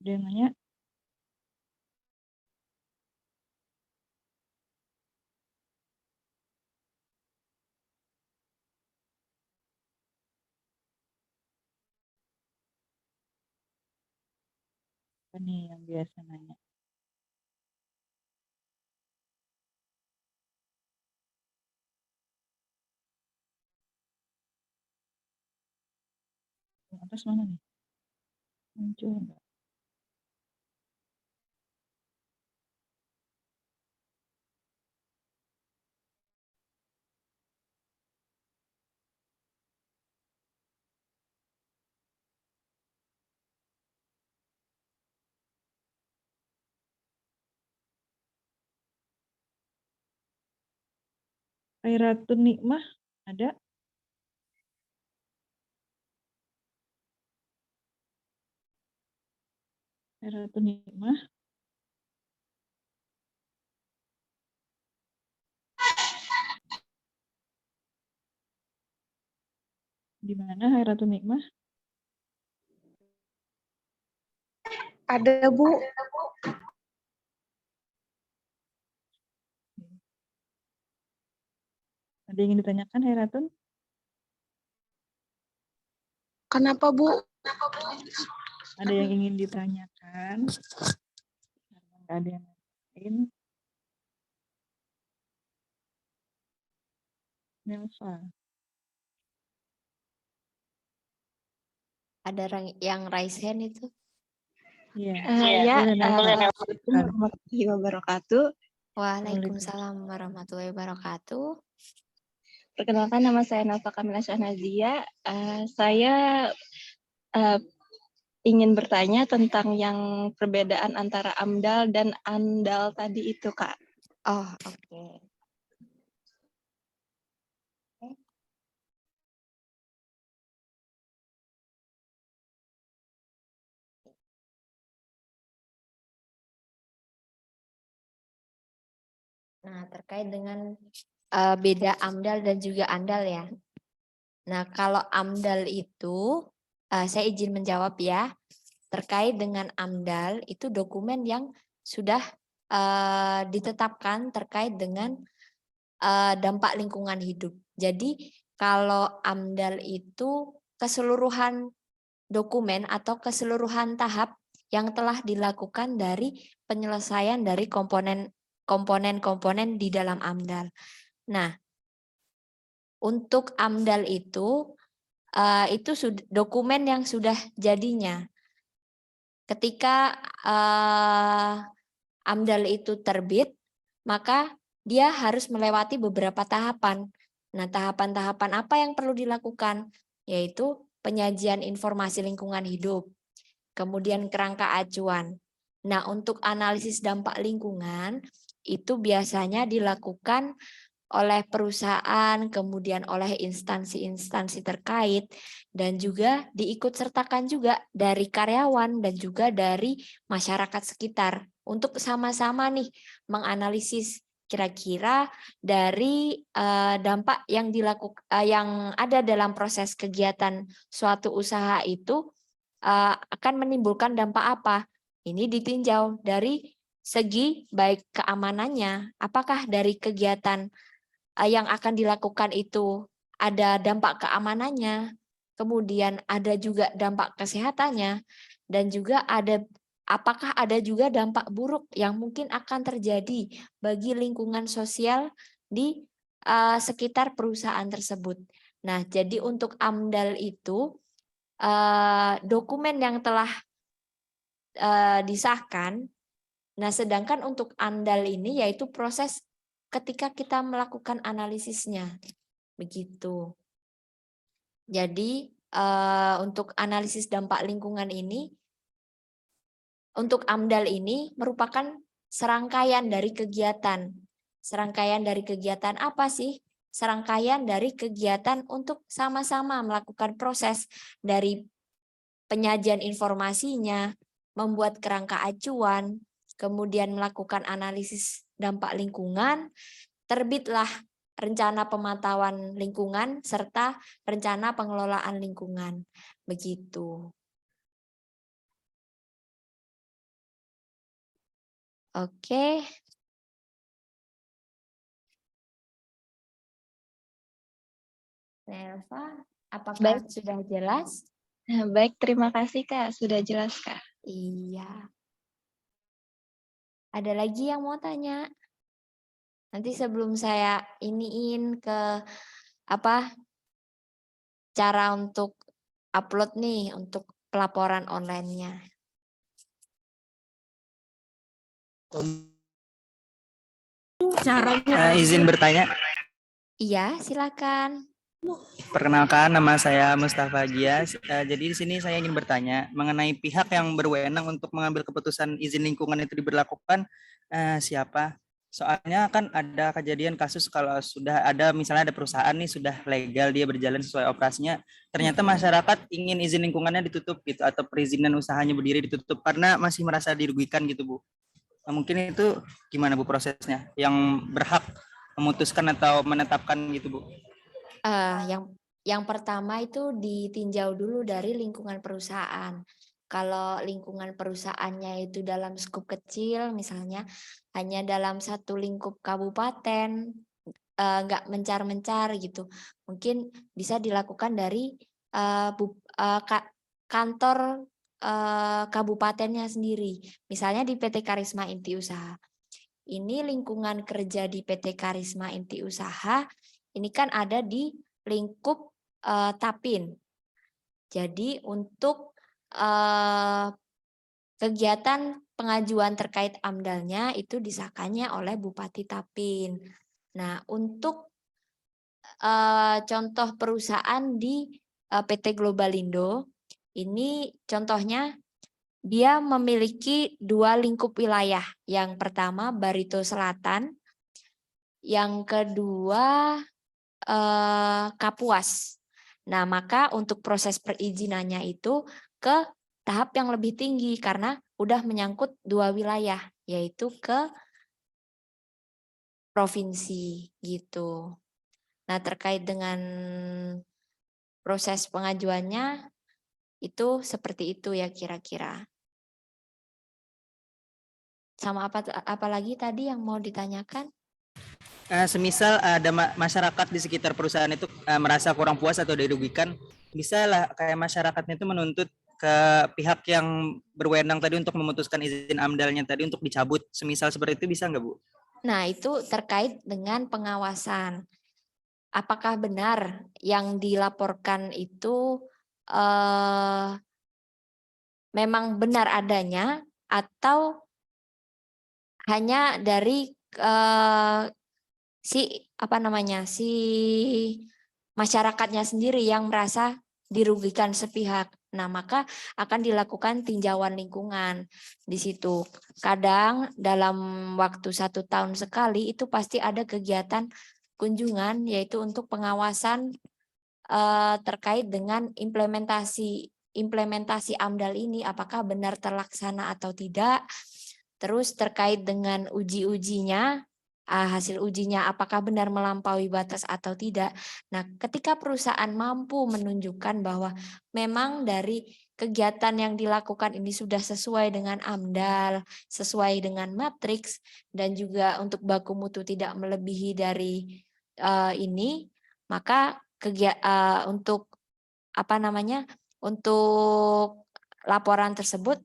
Ada yang nanya? Apa nih yang biasa nanya? Yang atas mana nih? Muncul nggak? Khairatun Nikmah ada? Khairatun Nikmah. Di mana Khairatun Nikmah? Ada, Bu. Ada yang ingin ditanyakan Khairatun? Kenapa, Bu? Ada yang ingin ditanyakan? Karena nggak ada yang lain. Nelsa. Ada yang raise hand itu? Iya. Ya, Boleh, Nelsa. Assalamualaikum warahmatullahi wabarakatuh. Waalaikumsalam warahmatullahi wabarakatuh. Perkenalkan, nama saya Nafa Kamila Syahnadia. Saya ingin bertanya tentang yang perbedaan antara AMDAL dan ANDAL tadi itu, Kak. Oh, oke. Nah, terkait dengan beda AMDAL dan juga ANDAL ya. Nah, kalau AMDAL itu, saya izin menjawab ya. Terkait dengan AMDAL itu dokumen yang sudah ditetapkan terkait dengan dampak lingkungan hidup. Jadi kalau AMDAL itu keseluruhan dokumen atau keseluruhan tahap yang telah dilakukan dari penyelesaian dari komponen-komponen di dalam AMDAL. Nah, untuk AMDAL itu dokumen yang sudah jadinya. Ketika AMDAL itu terbit, maka dia harus melewati beberapa tahapan. Nah, tahapan-tahapan apa yang perlu dilakukan? Yaitu penyajian informasi lingkungan hidup, kemudian kerangka acuan. Nah, untuk analisis dampak lingkungan itu biasanya dilakukan oleh perusahaan, kemudian oleh instansi-instansi terkait, dan juga diikut sertakan juga dari karyawan dan juga dari masyarakat sekitar untuk sama-sama nih menganalisis kira-kira dari dampak yang yang ada dalam proses kegiatan suatu usaha itu akan menimbulkan dampak apa. Ini ditinjau dari segi baik keamanannya, apakah dari kegiatan yang akan dilakukan itu ada dampak keamanannya, kemudian ada juga dampak kesehatannya, dan juga apakah ada juga dampak buruk yang mungkin akan terjadi bagi lingkungan sosial di sekitar perusahaan tersebut. Nah, jadi untuk AMDAL itu dokumen yang telah disahkan. Nah, sedangkan untuk AMDAL ini yaitu proses ketika kita melakukan analisisnya. Begitu. Jadi untuk analisis dampak lingkungan ini, untuk AMDAL ini merupakan serangkaian dari kegiatan. Serangkaian dari kegiatan apa sih? Serangkaian dari kegiatan untuk sama-sama melakukan proses dari penyajian informasinya, membuat kerangka acuan, kemudian melakukan analisis dampak lingkungan, terbitlah rencana pemantauan lingkungan serta rencana pengelolaan lingkungan. Begitu. Oke. Nelva, apakah Baik. sudah jelas? Baik, terima kasih Kak, sudah jelas Kak. Iya. Ada lagi yang mau tanya? Nanti sebelum saya iniin ke cara untuk upload nih untuk pelaporan online-nya. Izin bertanya. Iya, silakan. Perkenalkan, nama saya Mustafa Gias. Jadi di sini saya ingin bertanya mengenai pihak yang berwenang untuk mengambil keputusan izin lingkungan itu diberlakukan siapa? Soalnya kan ada kejadian kasus kalau sudah ada misalnya ada perusahaan nih sudah legal dia berjalan sesuai operasinya, ternyata masyarakat ingin izin lingkungannya ditutup gitu atau perizinan usahanya berdiri ditutup karena masih merasa dirugikan gitu Bu. Nah, mungkin itu gimana Bu prosesnya? Yang berhak memutuskan atau menetapkan gitu Bu? Yang pertama itu ditinjau dulu dari lingkungan perusahaan. Kalau lingkungan perusahaannya itu dalam skup kecil, misalnya hanya dalam satu lingkup kabupaten, nggak mencar-mencar gitu, mungkin bisa dilakukan dari kantor kabupatennya sendiri. Misalnya di PT Karisma Inti Usaha. Ini lingkungan kerja di PT Karisma Inti Usaha, ini kan ada di lingkup Tapin. Jadi untuk kegiatan pengajuan terkait AMDAL-nya itu disahkannya oleh Bupati Tapin. Nah, untuk contoh perusahaan di PT Globalindo, ini contohnya dia memiliki 2 lingkup wilayah. Yang pertama Barito Selatan, yang kedua Kapuas. Nah, maka untuk proses perizinannya itu ke tahap yang lebih tinggi karena udah menyangkut 2 wilayah, yaitu ke provinsi gitu. Nah, terkait dengan proses pengajuannya itu seperti itu ya kira-kira. Sama apa lagi tadi yang mau ditanyakan? Semisal ada masyarakat di sekitar perusahaan itu merasa kurang puas atau dirugikan, bisa lah kayak masyarakatnya itu menuntut ke pihak yang berwenang tadi untuk memutuskan izin AMDAL-nya tadi untuk dicabut. Semisal seperti itu bisa nggak Bu? Nah, itu terkait dengan pengawasan. Apakah benar yang dilaporkan itu memang benar adanya atau hanya dari si masyarakatnya sendiri yang merasa dirugikan sepihak. Nah, maka akan dilakukan tinjauan lingkungan di situ. Kadang dalam waktu 1 tahun sekali itu pasti ada kegiatan kunjungan, yaitu untuk pengawasan terkait dengan implementasi AMDAL ini, apakah benar terlaksana atau tidak. Terus terkait dengan uji-ujinya, hasil ujinya apakah benar melampaui batas atau tidak. Nah, ketika perusahaan mampu menunjukkan bahwa memang dari kegiatan yang dilakukan ini sudah sesuai dengan AMDAL, sesuai dengan matriks, dan juga untuk baku mutu tidak melebihi dari ini, maka untuk apa namanya, untuk laporan tersebut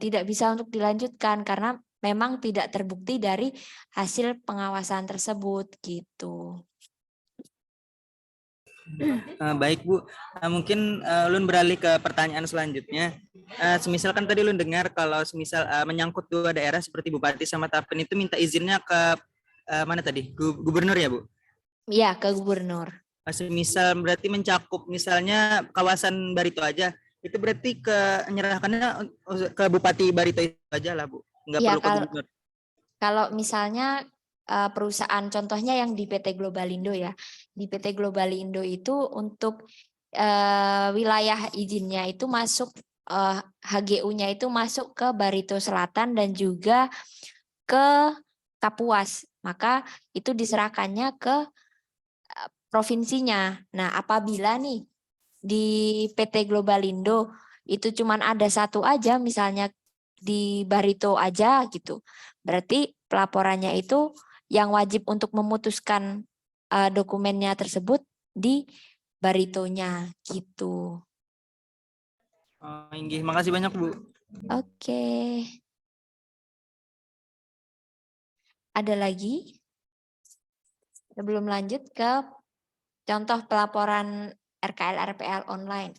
tidak bisa untuk dilanjutkan karena memang tidak terbukti dari hasil pengawasan tersebut gitu. Baik Bu, mungkin Ulun beralih ke pertanyaan selanjutnya. Semisal kan tadi Ulun dengar kalau semisal menyangkut dua daerah seperti Bupati sama Tapen itu minta izinnya ke mana tadi? Gubernur ya Bu? Iya, ke gubernur. Semisal berarti mencakup misalnya kawasan Barito aja, itu berarti menyerahkannya ke Bupati Barito itu aja lah Bu, nggak Iya, perlu ke gubernur. kalau misalnya perusahaan contohnya yang di PT Globalindo ya, di PT Globalindo itu untuk wilayah izinnya itu masuk HGU-nya itu masuk ke Barito Selatan dan juga ke Kapuas, maka itu diserahkannya ke provinsinya. Nah, apabila nih di PT Globalindo itu cuman ada satu aja, misalnya di Barito aja gitu, berarti pelaporannya itu yang wajib untuk memutuskan dokumennya tersebut di Baritonya gitu. Inggih, makasih banyak Bu. Oke. Ada lagi? Sebelum lanjut ke contoh pelaporan RKL RPL online.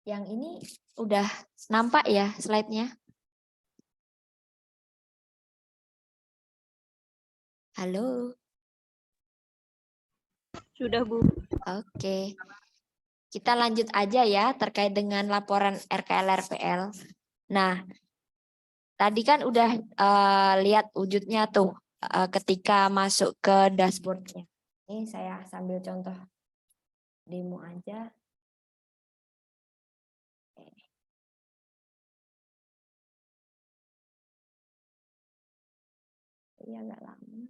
Yang ini udah nampak ya slide-nya? Halo. Sudah Bu. Oke. Kita lanjut aja ya terkait dengan laporan RKL RPL. Nah, tadi kan udah lihat wujudnya tuh ketika masuk ke dashboardnya. Ini saya sambil contoh demo aja. Iya, agak lama.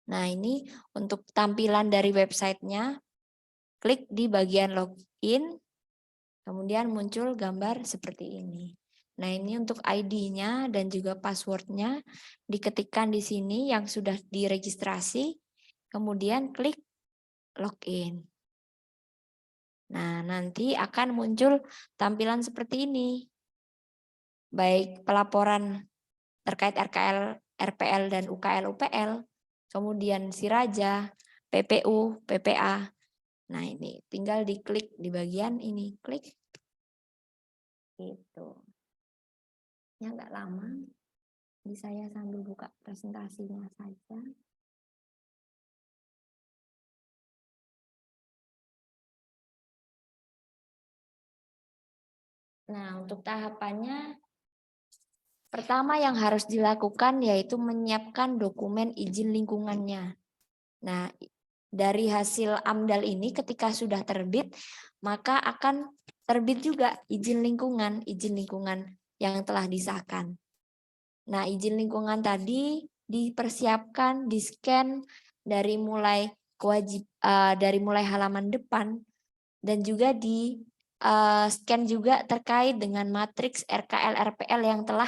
Nah, ini untuk tampilan dari websitenya, klik di bagian login, kemudian muncul gambar seperti ini. Nah, ini untuk ID-nya dan juga password-nya diketikkan di sini yang sudah diregistrasi, kemudian klik login. Nah, nanti akan muncul tampilan seperti ini. Baik pelaporan terkait RKL, RPL, dan UKL, UPL, kemudian Siraja, PPU, PPA. Nah, ini tinggal diklik di bagian ini, klik. Gitu. Ya nggak lama. Jadi saya sambil buka presentasinya saja. Nah, untuk tahapannya, pertama yang harus dilakukan yaitu menyiapkan dokumen izin lingkungannya. Nah, dari hasil AMDAL ini ketika sudah terbit, maka akan terbit juga izin lingkungan yang telah disahkan. Nah, izin lingkungan tadi dipersiapkan, di-scan dari mulai halaman depan dan juga di scan juga terkait dengan matriks RKL RPL yang telah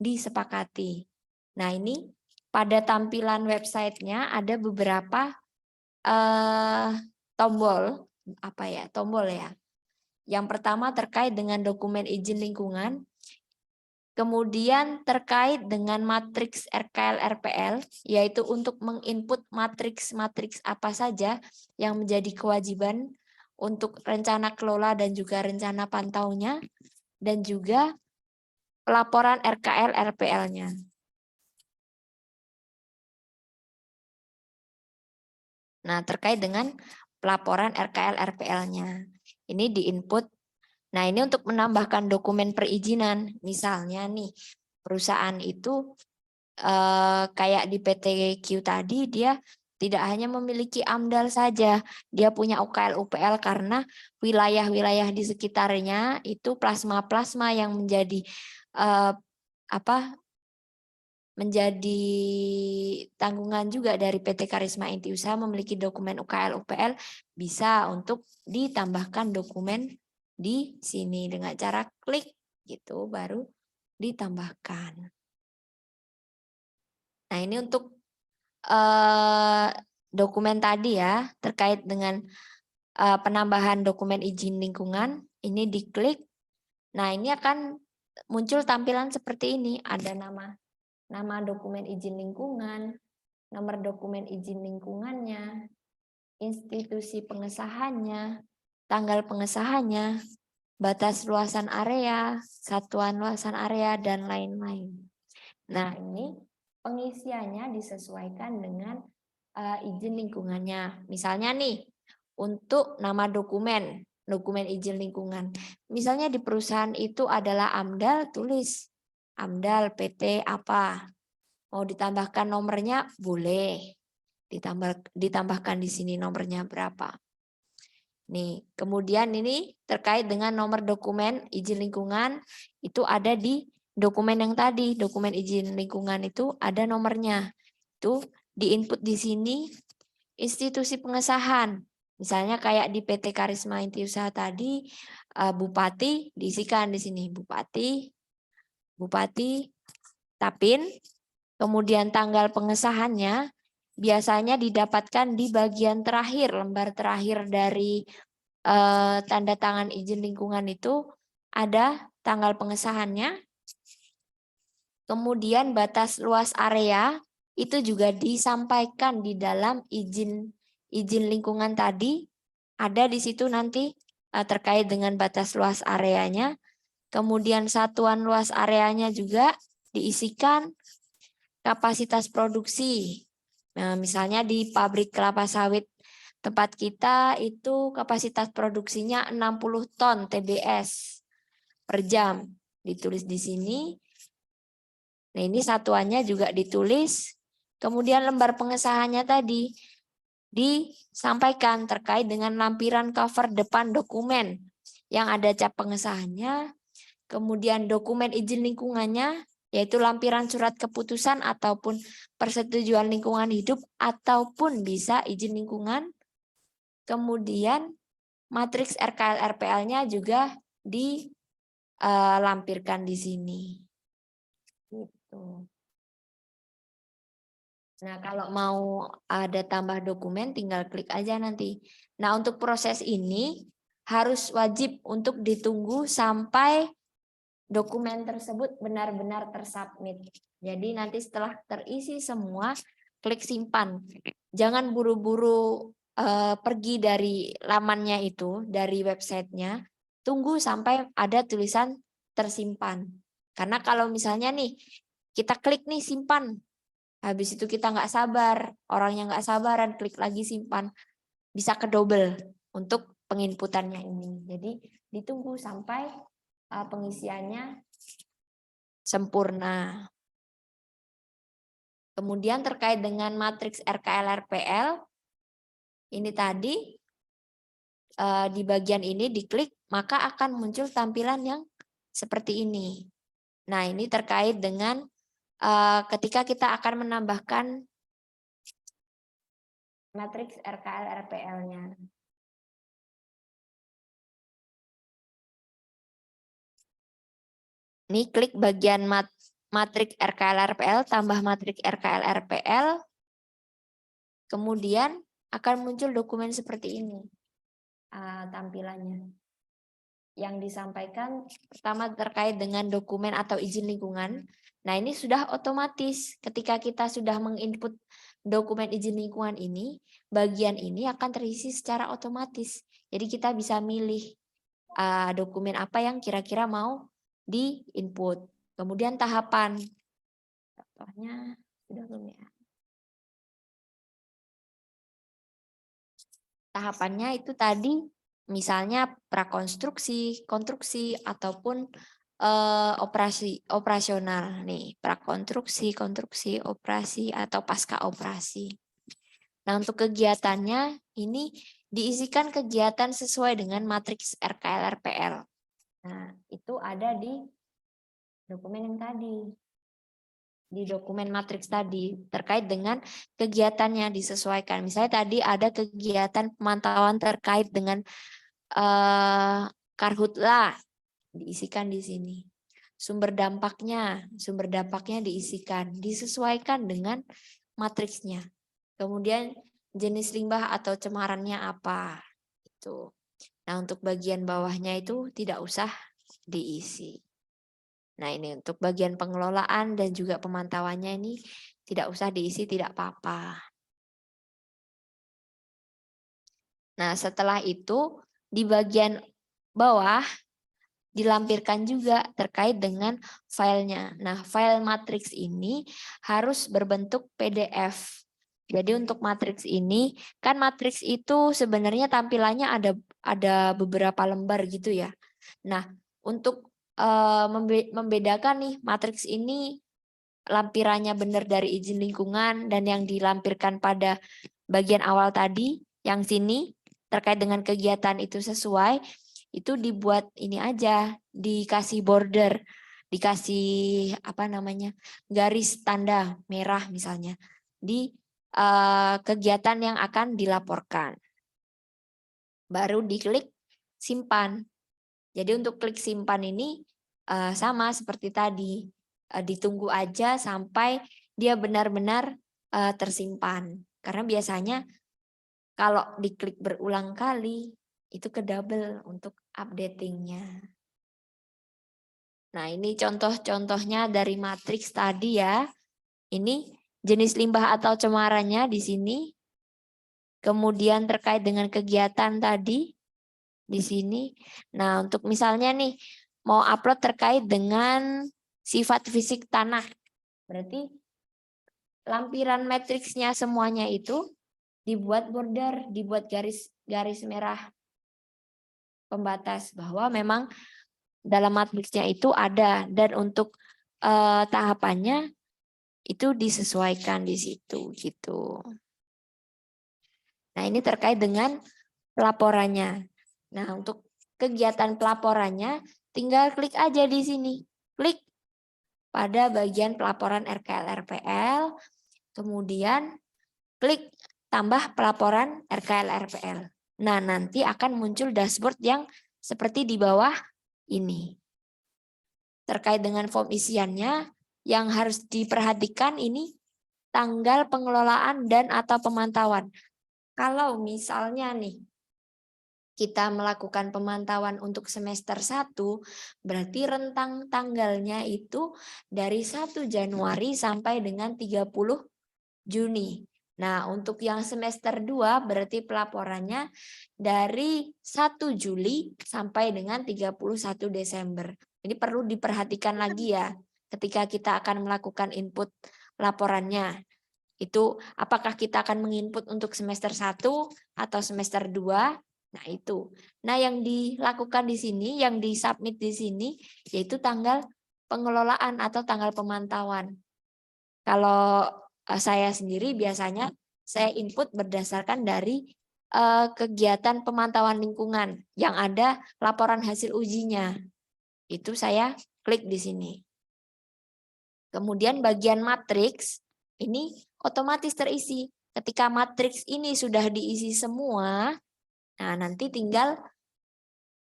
disepakati. Nah, ini pada tampilan websitenya ada beberapa tombol ya. Yang pertama terkait dengan dokumen izin lingkungan, kemudian terkait dengan matriks RKL RPL, yaitu untuk menginput matriks apa saja yang menjadi kewajiban untuk rencana kelola dan juga rencana pantaunya, dan juga pelaporan RKL RPL-nya. Nah, terkait dengan pelaporan RKL RPL-nya. Ini diinput. Nah, ini untuk menambahkan dokumen perizinan. Misalnya nih, perusahaan itu kayak di PTQ tadi, dia tidak hanya memiliki AMDAL saja, dia punya UKL UPL karena wilayah-wilayah di sekitarnya itu plasma-plasma yang menjadi menjadi tanggungan juga dari PT Karisma Inti Usaha memiliki dokumen UKL UPL, bisa untuk ditambahkan dokumen di sini dengan cara klik gitu baru ditambahkan. Nah, ini untuk dokumen tadi ya, terkait dengan penambahan dokumen izin lingkungan, ini diklik. Nah, ini akan muncul tampilan seperti ini, ada nama dokumen izin lingkungan, nomor dokumen izin lingkungannya, institusi pengesahannya, tanggal pengesahannya, batas luasan area, satuan luasan area, dan lain-lain. Nah, ini pengisiannya disesuaikan dengan izin lingkungannya. Misalnya nih, untuk nama dokumen izin lingkungan. Misalnya di perusahaan itu adalah AMDAL, tulis AMDAL PT apa. Mau ditambahkan nomornya boleh. Ditambahkan di sini nomornya berapa. Nih, kemudian ini terkait dengan nomor dokumen izin lingkungan itu ada di dokumen yang tadi, dokumen izin lingkungan itu ada nomornya. Itu diinput di sini institusi pengesahan. Misalnya kayak di PT Karisma Inti Usaha tadi, Bupati diisikan di sini, Bupati, Tapin, kemudian tanggal pengesahannya biasanya didapatkan di bagian terakhir, lembar terakhir dari tanda tangan izin lingkungan itu ada tanggal pengesahannya. Kemudian batas luas area itu juga disampaikan di dalam izin lingkungan tadi. Ada di situ nanti terkait dengan batas luas areanya. Kemudian satuan luas areanya juga diisikan, kapasitas produksi. Nah, misalnya di pabrik kelapa sawit tempat kita itu kapasitas produksinya 60 ton TBS per jam. Ditulis di sini. Nah, ini satuannya juga ditulis. Kemudian lembar pengesahannya tadi disampaikan terkait dengan lampiran cover depan dokumen yang ada cap pengesahannya. Kemudian dokumen izin lingkungannya, yaitu lampiran surat keputusan ataupun persetujuan lingkungan hidup ataupun bisa izin lingkungan. Kemudian matriks RKL RPL-nya juga dilampirkan di sini. Gitu. Nah, kalau mau ada tambah dokumen tinggal klik aja nanti. Nah, untuk proses ini harus wajib untuk ditunggu sampai dokumen tersebut benar-benar tersubmit. Jadi nanti setelah terisi semua, klik simpan. Jangan buru-buru pergi dari lamannya itu, dari websitenya. Tunggu sampai ada tulisan tersimpan. Karena kalau misalnya nih, kita klik nih simpan. Habis itu kita nggak sabar, orang yang nggak sabaran klik lagi simpan. Bisa kedouble untuk penginputannya ini. Jadi ditunggu sampai pengisiannya sempurna. Kemudian terkait dengan matriks RKL RPL, ini tadi di bagian ini diklik, maka akan muncul tampilan yang seperti ini. Nah, ini terkait dengan ketika kita akan menambahkan matriks RKL RPL-nya. Ini klik bagian matriks RKL RPL, tambah matriks RKL RPL, kemudian akan muncul dokumen seperti ini tampilannya. Yang disampaikan pertama terkait dengan dokumen atau izin lingkungan. Nah, ini sudah otomatis ketika kita sudah menginput dokumen izin lingkungan ini, bagian ini akan terisi secara otomatis. Jadi kita bisa milih dokumen apa yang kira-kira mau di-input. Kemudian tahapan. Contohnya sudah belum ya? Tahapannya itu tadi misalnya prakonstruksi, konstruksi, ataupun operasional nih, prakonstruksi, konstruksi, operasi atau pasca operasi. Nah, untuk kegiatannya ini diisikan kegiatan sesuai dengan matriks RKL-RPL. Nah, itu ada di dokumen yang tadi. Di dokumen matriks tadi terkait dengan kegiatannya disesuaikan. Misalnya tadi ada kegiatan pemantauan terkait dengan karhutla diisikan di sini. Sumber dampaknya diisikan, disesuaikan dengan matriksnya. Kemudian jenis limbah atau cemarannya apa itu. Nah, untuk bagian bawahnya itu tidak usah diisi. Nah, ini untuk bagian pengelolaan dan juga pemantauannya ini tidak usah diisi, tidak apa-apa. Nah, setelah itu di bagian bawah dilampirkan juga terkait dengan filenya. Nah, file matriks ini harus berbentuk PDF. Jadi untuk matriks ini, kan matriks itu sebenarnya tampilannya ada beberapa lembar gitu ya. Nah, untuk membedakan nih matriks ini lampirannya benar dari izin lingkungan dan yang dilampirkan pada bagian awal tadi, yang sini terkait dengan kegiatan itu sesuai, itu dibuat ini aja, dikasih border, dikasih apa namanya, garis tanda merah misalnya di kegiatan yang akan dilaporkan. Baru diklik simpan. Jadi untuk klik simpan ini sama seperti tadi, ditunggu aja sampai dia benar-benar tersimpan. Karena biasanya kalau diklik berulang kali itu kedouble untuk updatingnya. Nah, ini contoh-contohnya dari matriks tadi ya. Ini jenis limbah atau cemarannya di sini. Kemudian terkait dengan kegiatan tadi di sini. Nah, untuk misalnya nih mau upload terkait dengan sifat fisik tanah. Berarti lampiran matriksnya semuanya itu dibuat border, dibuat garis merah pembatas bahwa memang dalam matriksnya itu ada, dan untuk tahapannya itu disesuaikan di situ gitu. Nah, ini terkait dengan pelaporannya. Nah, untuk kegiatan pelaporannya tinggal klik aja di sini. Klik pada bagian pelaporan RKL-RPL, kemudian klik tambah pelaporan RKL-RPL. Nah, nanti akan muncul dashboard yang seperti di bawah ini. Terkait dengan form isiannya, yang harus diperhatikan ini tanggal pengelolaan dan atau pemantauan. Kalau misalnya nih, kita melakukan pemantauan untuk semester 1, berarti rentang tanggalnya itu dari 1 Januari sampai dengan 30 Juni. Nah, untuk yang semester 2 berarti pelaporannya dari 1 Juli sampai dengan 31 Desember. Ini perlu diperhatikan lagi ya ketika kita akan melakukan input laporannya. Itu apakah kita akan menginput untuk semester 1 atau semester 2? Nah, itu. Nah, yang dilakukan di sini, yang disubmit di sini yaitu tanggal pengelolaan atau tanggal pemantauan. Kalau saya sendiri biasanya saya input berdasarkan dari kegiatan pemantauan lingkungan yang ada laporan hasil ujinya. Itu saya klik di sini. Kemudian bagian matriks ini otomatis terisi. Ketika matriks ini sudah diisi semua, nah nanti tinggal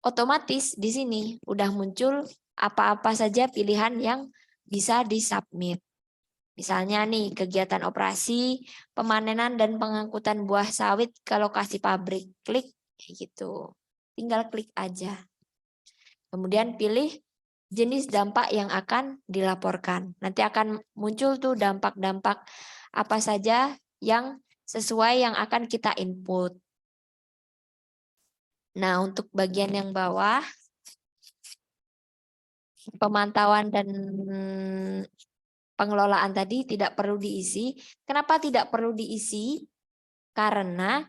otomatis di sini udah muncul apa-apa saja pilihan yang bisa disubmit. Misalnya nih kegiatan operasi, pemanenan dan pengangkutan buah sawit ke lokasi pabrik. Klik kayak gitu. Tinggal klik aja. Kemudian pilih jenis dampak yang akan dilaporkan. Nanti akan muncul tuh dampak-dampak apa saja yang sesuai yang akan kita input. Nah, untuk bagian yang bawah, pemantauan dan pengelolaan tadi tidak perlu diisi. Kenapa tidak perlu diisi? Karena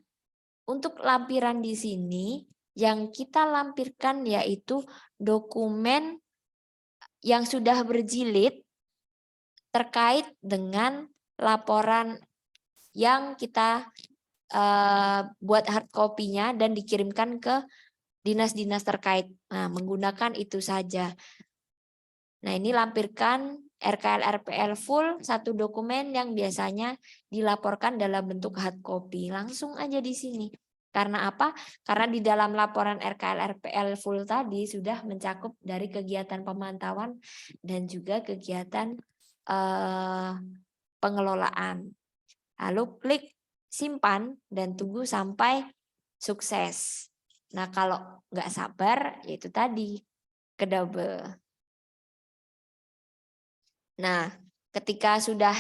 untuk lampiran di sini yang kita lampirkan yaitu dokumen yang sudah berjilid terkait dengan laporan yang kita buat hard copy-nya dan dikirimkan ke dinas-dinas terkait. Nah, menggunakan itu saja. Nah, ini lampirkan RKL RPL full satu dokumen yang biasanya dilaporkan dalam bentuk hard copy. Langsung aja di sini. Karena apa? Karena di dalam laporan RKL RPL full tadi sudah mencakup dari kegiatan pemantauan dan juga kegiatan pengelolaan. Lalu klik simpan dan tunggu sampai sukses. Nah, kalau nggak sabar, yaitu tadi ke double. Nah, ketika sudah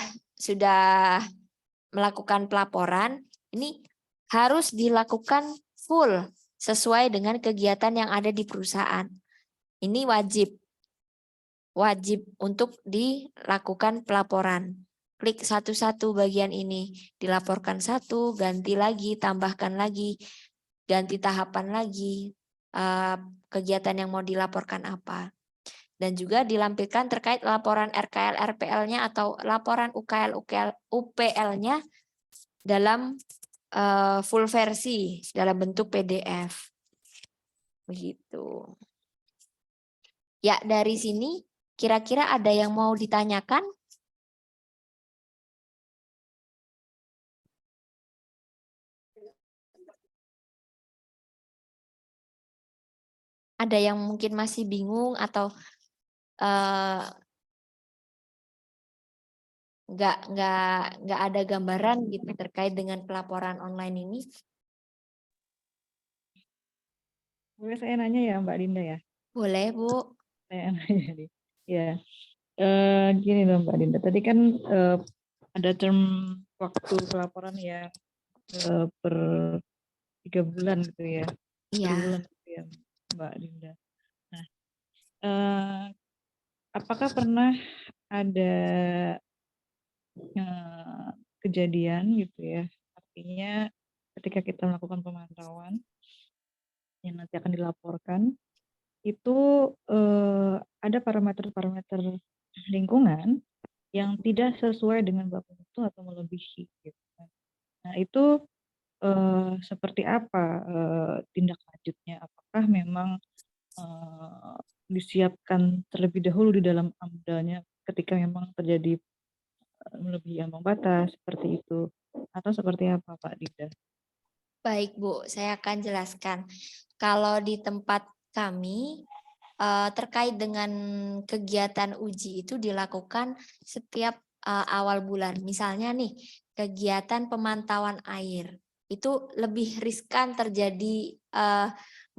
melakukan pelaporan, ini harus dilakukan full sesuai dengan kegiatan yang ada di perusahaan. Ini wajib untuk dilakukan pelaporan. Klik satu-satu bagian ini, dilaporkan satu, ganti lagi, tambahkan lagi, ganti tahapan lagi, kegiatan yang mau dilaporkan apa. Dan juga dilampirkan terkait laporan RKL RPL-nya atau laporan UKL UPL-nya dalam full versi, dalam bentuk PDF. Begitu. Ya, dari sini kira-kira ada yang mau ditanyakan? Ada yang mungkin masih bingung atau nggak ada gambaran gitu terkait dengan pelaporan online ini? Boleh saya nanya ya Mbak Dinda ya? Boleh, Bu. Saya nanya nih. Ya, gini loh Mbak Dinda. Tadi kan ada term waktu pelaporan ya per 3 bulan gitu ya. Iya. Per bulan gitu ya Mbak Dinda. Nah, apakah pernah ada kejadian gitu ya? Artinya ketika kita melakukan pemantauan yang nanti akan dilaporkan, itu ada parameter-parameter lingkungan yang tidak sesuai dengan baku mutu atau melebihi gitu kan. Nah, itu seperti apa tindak lanjutnya? Apakah memang disiapkan terlebih dahulu di dalam AMDA-nya ketika memang terjadi melebihi ambang batas seperti itu, atau seperti apa Pak Dinda? Baik, Bu, saya akan jelaskan. Kalau di tempat kami terkait dengan kegiatan uji itu dilakukan setiap awal bulan. Misalnya nih, kegiatan pemantauan air itu lebih riskan terjadi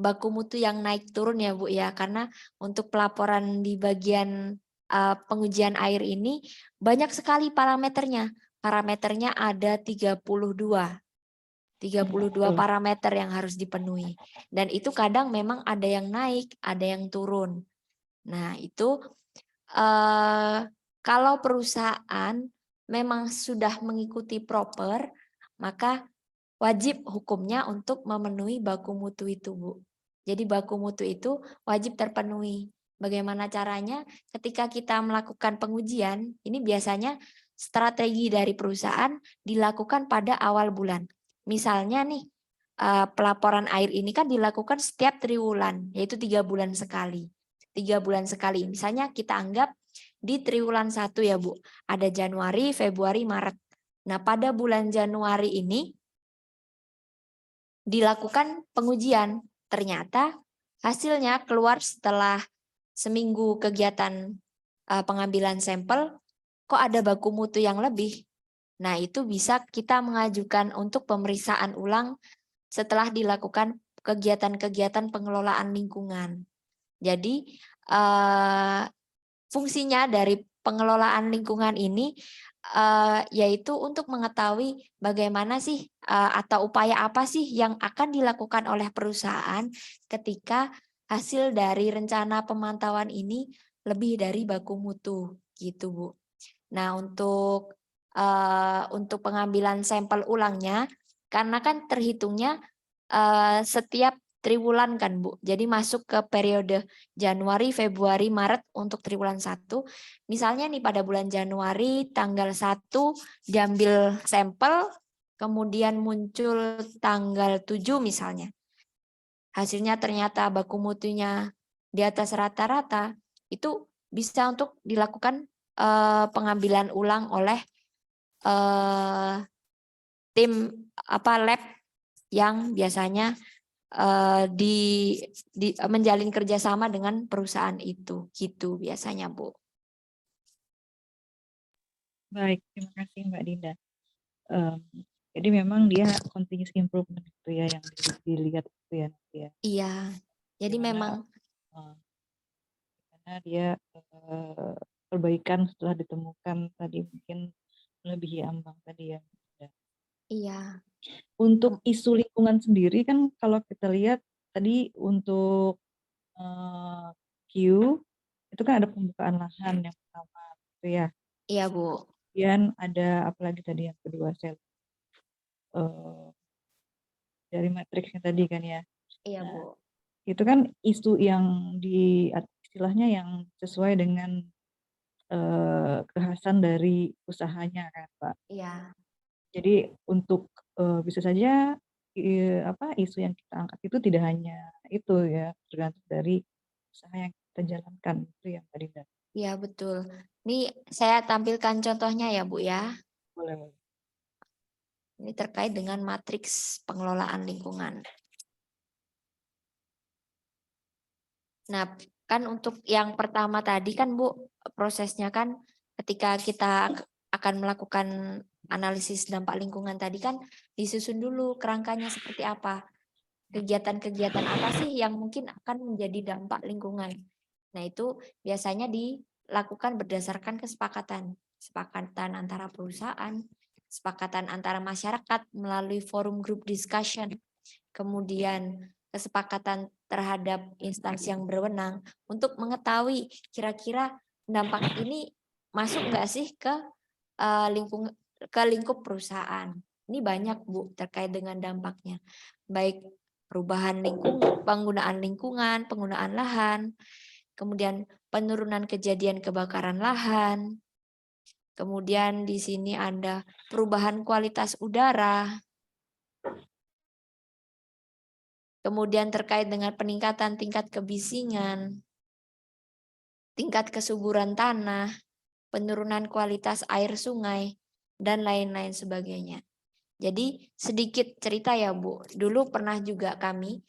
baku mutu yang naik turun ya Bu ya, karena untuk pelaporan di bagian pengujian air ini banyak sekali parameternya. Parameternya ada 32 parameter yang harus dipenuhi. Dan itu kadang memang ada yang naik, ada yang turun. Nah, itu kalau perusahaan memang sudah mengikuti proper, maka wajib hukumnya untuk memenuhi baku mutu itu, Bu. Jadi baku mutu itu wajib terpenuhi. Bagaimana caranya? Ketika kita melakukan pengujian, ini biasanya strategi dari perusahaan dilakukan pada awal bulan. Misalnya nih, pelaporan air ini kan dilakukan setiap triwulan, yaitu 3 bulan sekali. 3 bulan sekali. Misalnya kita anggap di triwulan 1 ya Bu, ada Januari, Februari, Maret. Nah, pada bulan Januari ini dilakukan pengujian. Ternyata hasilnya keluar setelah seminggu kegiatan pengambilan sampel, kok ada baku mutu yang lebih. Nah, itu bisa kita mengajukan untuk pemeriksaan ulang setelah dilakukan kegiatan-kegiatan pengelolaan lingkungan. Jadi, fungsinya dari pengelolaan lingkungan ini yaitu untuk mengetahui bagaimana sih atau upaya apa sih yang akan dilakukan oleh perusahaan ketika hasil dari rencana pemantauan ini lebih dari baku mutu gitu Bu. Nah, untuk pengambilan sampel ulangnya, karena kan terhitungnya setiap triwulan kan Bu. Jadi masuk ke periode Januari, Februari, Maret untuk triwulan 1. Misalnya nih pada bulan Januari tanggal 1 diambil sampel, kemudian muncul tanggal 7 misalnya. Hasilnya ternyata baku mutunya di atas rata-rata, itu bisa untuk dilakukan pengambilan ulang oleh tim lab yang biasanya menjalin kerjasama dengan perusahaan itu, gitu biasanya Bu. Baik, terima kasih Mbak Dinda. Jadi memang dia continuous improvement itu ya yang dilihat itu ya nanti ya. Iya, jadi Gimana, memang karena dia perbaikan setelah ditemukan tadi mungkin melebihi ambang tadi ya. iya, Untuk isu lingkungan sendiri kan kalau kita lihat tadi untuk Q itu kan ada pembukaan lahan yang pertama gitu ya. iya Bu. Kemudian ada apalagi tadi yang kedua dari matriksnya tadi kan ya. Iya Nah, Bu. itu kan isu yang istilahnya yang sesuai dengan kekhasan dari usahanya kan Pak. Iya. Jadi untuk bisa saja isu yang kita angkat itu tidak hanya itu ya, tergantung dari usaha yang kita jalankan itu yang tadi Mbak. Iya betul. Ini saya tampilkan contohnya ya Bu ya. Boleh. Ini terkait dengan matriks pengelolaan lingkungan. Nah, kan untuk yang pertama tadi kan Bu, prosesnya kan ketika kita akan melakukan analisis dampak lingkungan tadi kan disusun dulu kerangkanya seperti apa. Kegiatan-kegiatan apa sih yang mungkin akan menjadi dampak lingkungan. Nah, itu biasanya dilakukan berdasarkan kesepakatan. Kesepakatan antara perusahaan, kesepakatan antara masyarakat melalui forum group discussion, kemudian kesepakatan terhadap instansi yang berwenang untuk mengetahui kira-kira dampak ini masuk nggak sih ke lingkup perusahaan. Ini banyak Bu terkait dengan dampaknya. Baik perubahan penggunaan lingkungan, penggunaan lahan, kemudian penurunan kejadian kebakaran lahan. Kemudian di sini ada perubahan kualitas udara. Kemudian terkait dengan peningkatan tingkat kebisingan, tingkat kesuburan tanah, penurunan kualitas air sungai, dan lain-lain sebagainya. Jadi sedikit cerita ya Bu, dulu pernah juga kami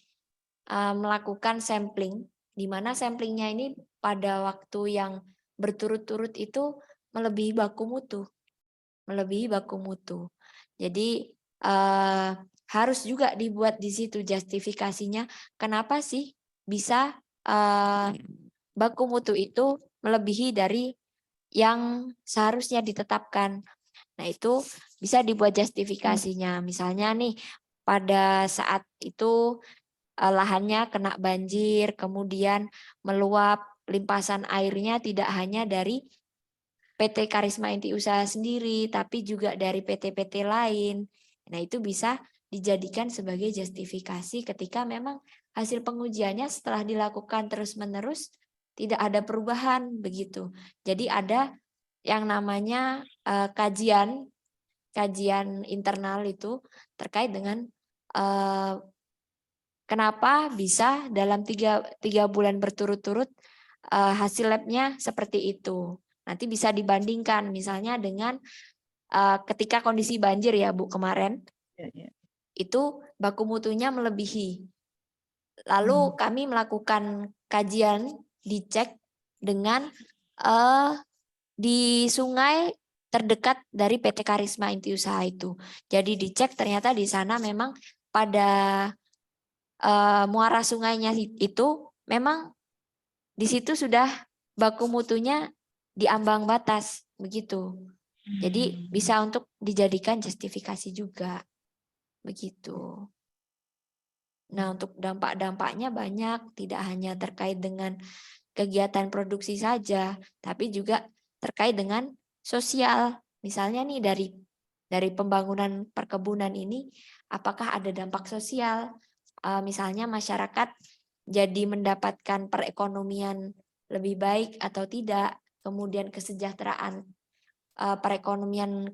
melakukan sampling, di mana samplingnya ini pada waktu yang berturut-turut itu melebihi baku mutu. Jadi harus juga dibuat di situ justifikasinya kenapa sih bisa baku mutu itu melebihi dari yang seharusnya ditetapkan. Nah, itu bisa dibuat justifikasinya. Misalnya nih pada saat itu lahannya kena banjir, kemudian meluap, limpasan airnya tidak hanya dari PT Karisma Inti Usaha sendiri, tapi juga dari PT-PT lain. Nah, itu bisa dijadikan sebagai justifikasi ketika memang hasil pengujiannya setelah dilakukan terus-menerus tidak ada perubahan begitu. Jadi ada yang namanya kajian internal itu terkait dengan kenapa bisa dalam tiga bulan berturut-turut hasil labnya seperti itu. Nanti bisa dibandingkan misalnya dengan ketika kondisi banjir ya Bu kemarin, itu baku mutunya melebihi. Lalu kami melakukan kajian, dicek dengan di sungai terdekat dari PT Karisma Inti Usaha itu. Jadi dicek ternyata di sana memang pada muara sungainya itu memang di situ sudah baku mutunya di ambang batas begitu. Jadi bisa untuk dijadikan justifikasi juga begitu. Nah, untuk dampak-dampaknya banyak, tidak hanya terkait dengan kegiatan produksi saja, tapi juga terkait dengan sosial. Misalnya nih dari pembangunan perkebunan ini apakah ada dampak sosial? misalnya masyarakat jadi mendapatkan perekonomian lebih baik atau tidak, kemudian kesejahteraan perekonomian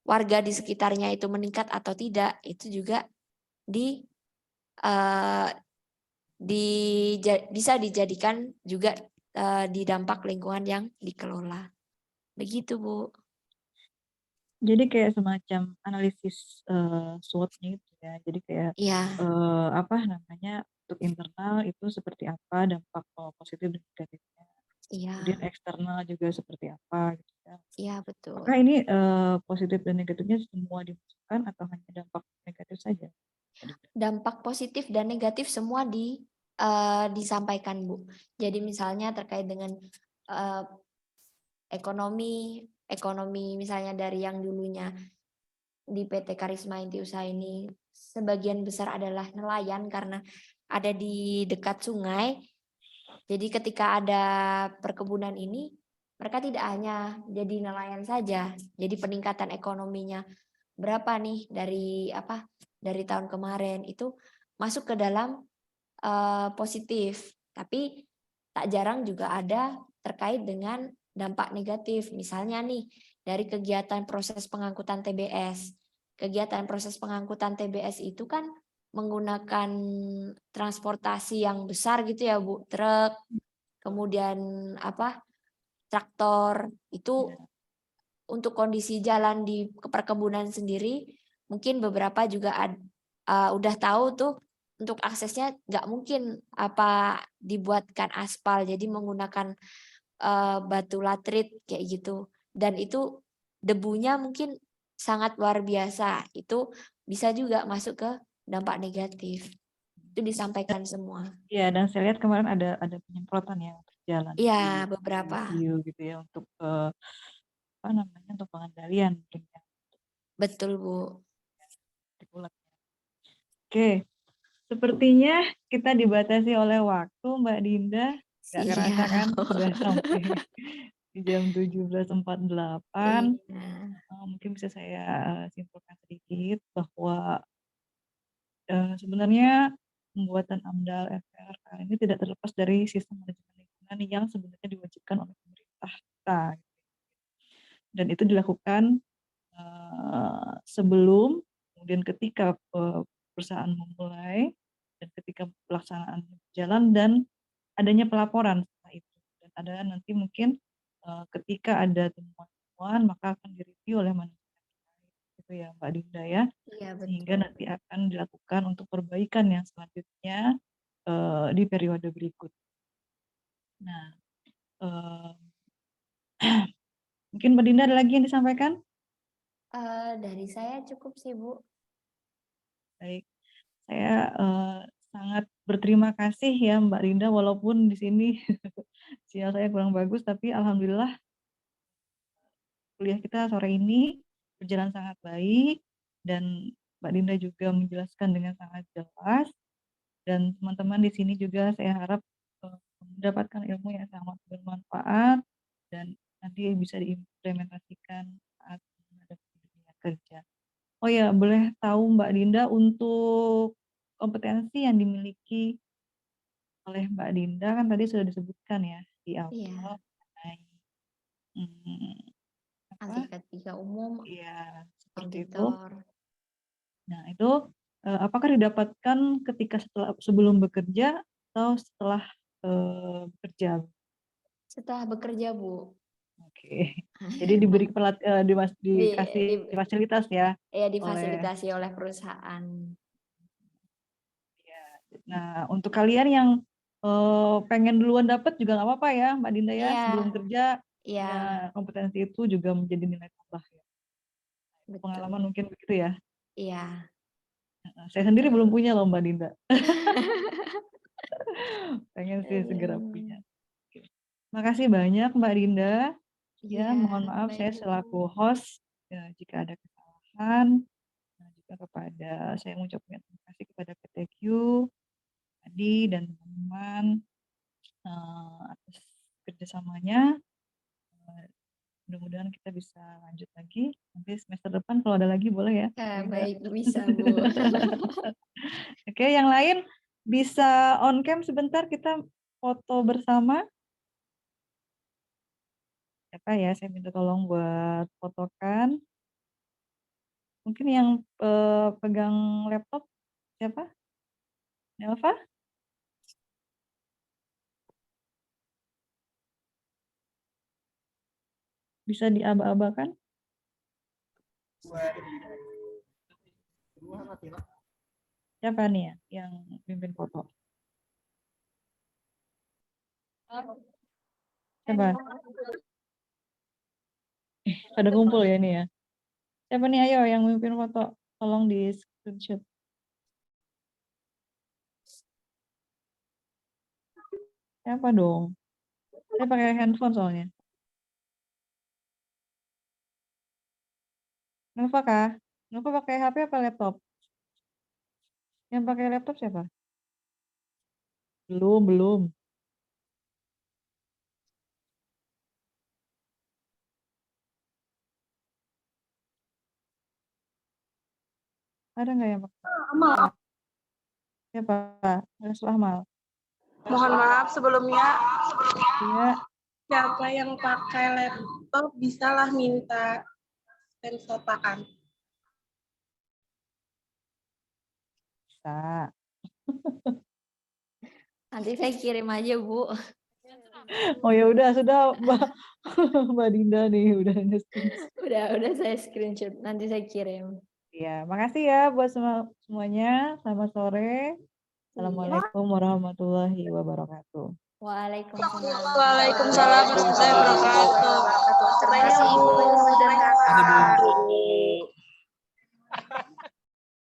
warga di sekitarnya itu meningkat atau tidak, itu juga eh, bisa dijadikan juga di dampak lingkungan yang dikelola. Begitu, Bu. Jadi kayak semacam analisis SWOT-nya itu ya. Jadi kayak Iya, untuk internal itu seperti apa dampak positif dan negatifnya. iya, Kemudian eksternal juga seperti apa gitu ya. iya betul. Apakah ini positif dan negatifnya semua dimasukkan atau hanya dampak negatif saja? Dampak positif dan negatif semua disampaikan, Bu. Jadi misalnya terkait dengan eh, ekonomi misalnya dari yang dulunya di PT Karisma Inti Usaha ini sebagian besar adalah nelayan karena ada di dekat sungai. Jadi ketika ada perkebunan ini, mereka tidak hanya jadi nelayan saja. Jadi peningkatan ekonominya berapa nih dari tahun kemarin itu masuk ke dalam positif. Tapi tak jarang juga ada terkait dengan dampak negatif. Misalnya nih dari kegiatan proses pengangkutan TBS. Kegiatan proses pengangkutan TBS itu kan menggunakan transportasi yang besar gitu ya, Bu. Truk, kemudian traktor. Itu untuk kondisi jalan di perkebunan sendiri mungkin beberapa juga udah tahu tuh untuk aksesnya nggak mungkin dibuatkan aspal, jadi menggunakan batu latrit kayak gitu, dan itu debunya mungkin sangat luar biasa, itu bisa juga masuk ke dampak negatif, itu disampaikan semua. Iya, dan saya lihat kemarin ada penyemprotan ya untuk jalan Iya, di beberapa. review gitu ya untuk untuk pengendalian mungkin ya. Betul, Bu. Oke, sepertinya kita dibatasi oleh waktu, Mbak Dinda. Nggak kerasa Siap. kan sudah sampai di jam 17.48. Iya. Mungkin bisa saya simpulkan sedikit bahwa sebenarnya pembuatan AMDAL FPRK ini tidak terlepas dari sistem manajemen lingkungan yang sebenarnya diwajibkan oleh pemerintah kita. Dan itu dilakukan sebelum, kemudian ketika perusahaan memulai, dan ketika pelaksanaan berjalan, dan adanya pelaporan setelah itu. Dan ada nanti mungkin ketika ada temuan-temuan, maka akan direview oleh manajemen. Itu ya Mbak Dinda ya. Iya, Sehingga betul. nanti akan dilakukan untuk perbaikan yang selanjutnya di periode berikut. Nah, mungkin Mbak Dinda ada lagi yang disampaikan? Dari saya cukup sih, Bu. Baik, saya sangat berterima kasih ya Mbak Dinda, walaupun di sini sinyal saya kurang bagus, tapi alhamdulillah kuliah kita sore ini berjalan sangat baik, dan Mbak Dinda juga menjelaskan dengan sangat jelas, dan teman-teman di sini juga saya harap mendapatkan ilmu yang sangat bermanfaat dan nanti bisa diimplementasikan saat menghadapi dunia kerja. Oh ya, boleh tahu Mbak Dinda untuk kompetensi yang dimiliki oleh Mbak Dinda kan tadi sudah disebutkan ya di awal Iya. mengenai Anti ketika umum, ya seperti itu. auditor. Nah itu apakah didapatkan ketika sebelum bekerja atau setelah bekerja? Setelah bekerja, Bu. Oke. Jadi dikasih Di fasilitas ya ya oleh. difasilitasi oleh perusahaan. Ya. Nah untuk kalian yang pengen duluan dapat juga nggak apa-apa ya Mbak Dinda ya, Iya, sebelum kerja iya, ya kompetensi itu juga menjadi nilai tambah ya. Pengalaman betul. mungkin begitu ya. Iya, Saya sendiri belum betul. punya loh Mbak Dinda. Pengen sih segera Hmm, punya. Oke. Makasih banyak Mbak Dinda. Ya, Iya, mohon maaf baik, saya Bu. selaku host jika ada kesalahan. Nah, juga saya mengucapkan terima kasih kepada PTQ tadi dan teman-teman atas kerjasamanya. Mudah-mudahan kita bisa lanjut lagi. Nanti semester depan kalau ada lagi boleh ya. Baik, bisa Bu. Oke, yang lain bisa on cam sebentar kita foto bersama. Siapa ya? Saya minta tolong buat fotokan. Mungkin yang pegang laptop siapa? Nelva? Bisa diaba-abakan? Siapa nih ya yang pimpin foto? Siapa? Pada ngumpul ya ini ya. Siapa nih, ayo yang mimpin foto? Tolong di screenshot. Siapa dong? Saya pakai handphone soalnya. Nelva kah? Nelva pakai HP apa laptop? Yang pakai laptop siapa? Belum. Ada nggak yang pakai? Siapa? Amal. Mohon maaf sebelumnya, Iya. siapa yang pakai laptop bisalah minta sensotakan. Bisa. Nanti saya kirim aja Bu. Oh ya udah, sudah Mbak Dinda nih udah nge-screenshot. Udah saya screenshot. Nanti saya kirim. Ya, makasih ya buat semuanya. Selamat sore. Assalamualaikum warahmatullahi wabarakatuh. Waalaikumsalam. Waalaikumsalam warahmatullahi wabarakatuh. Terima kasih Bu. Dan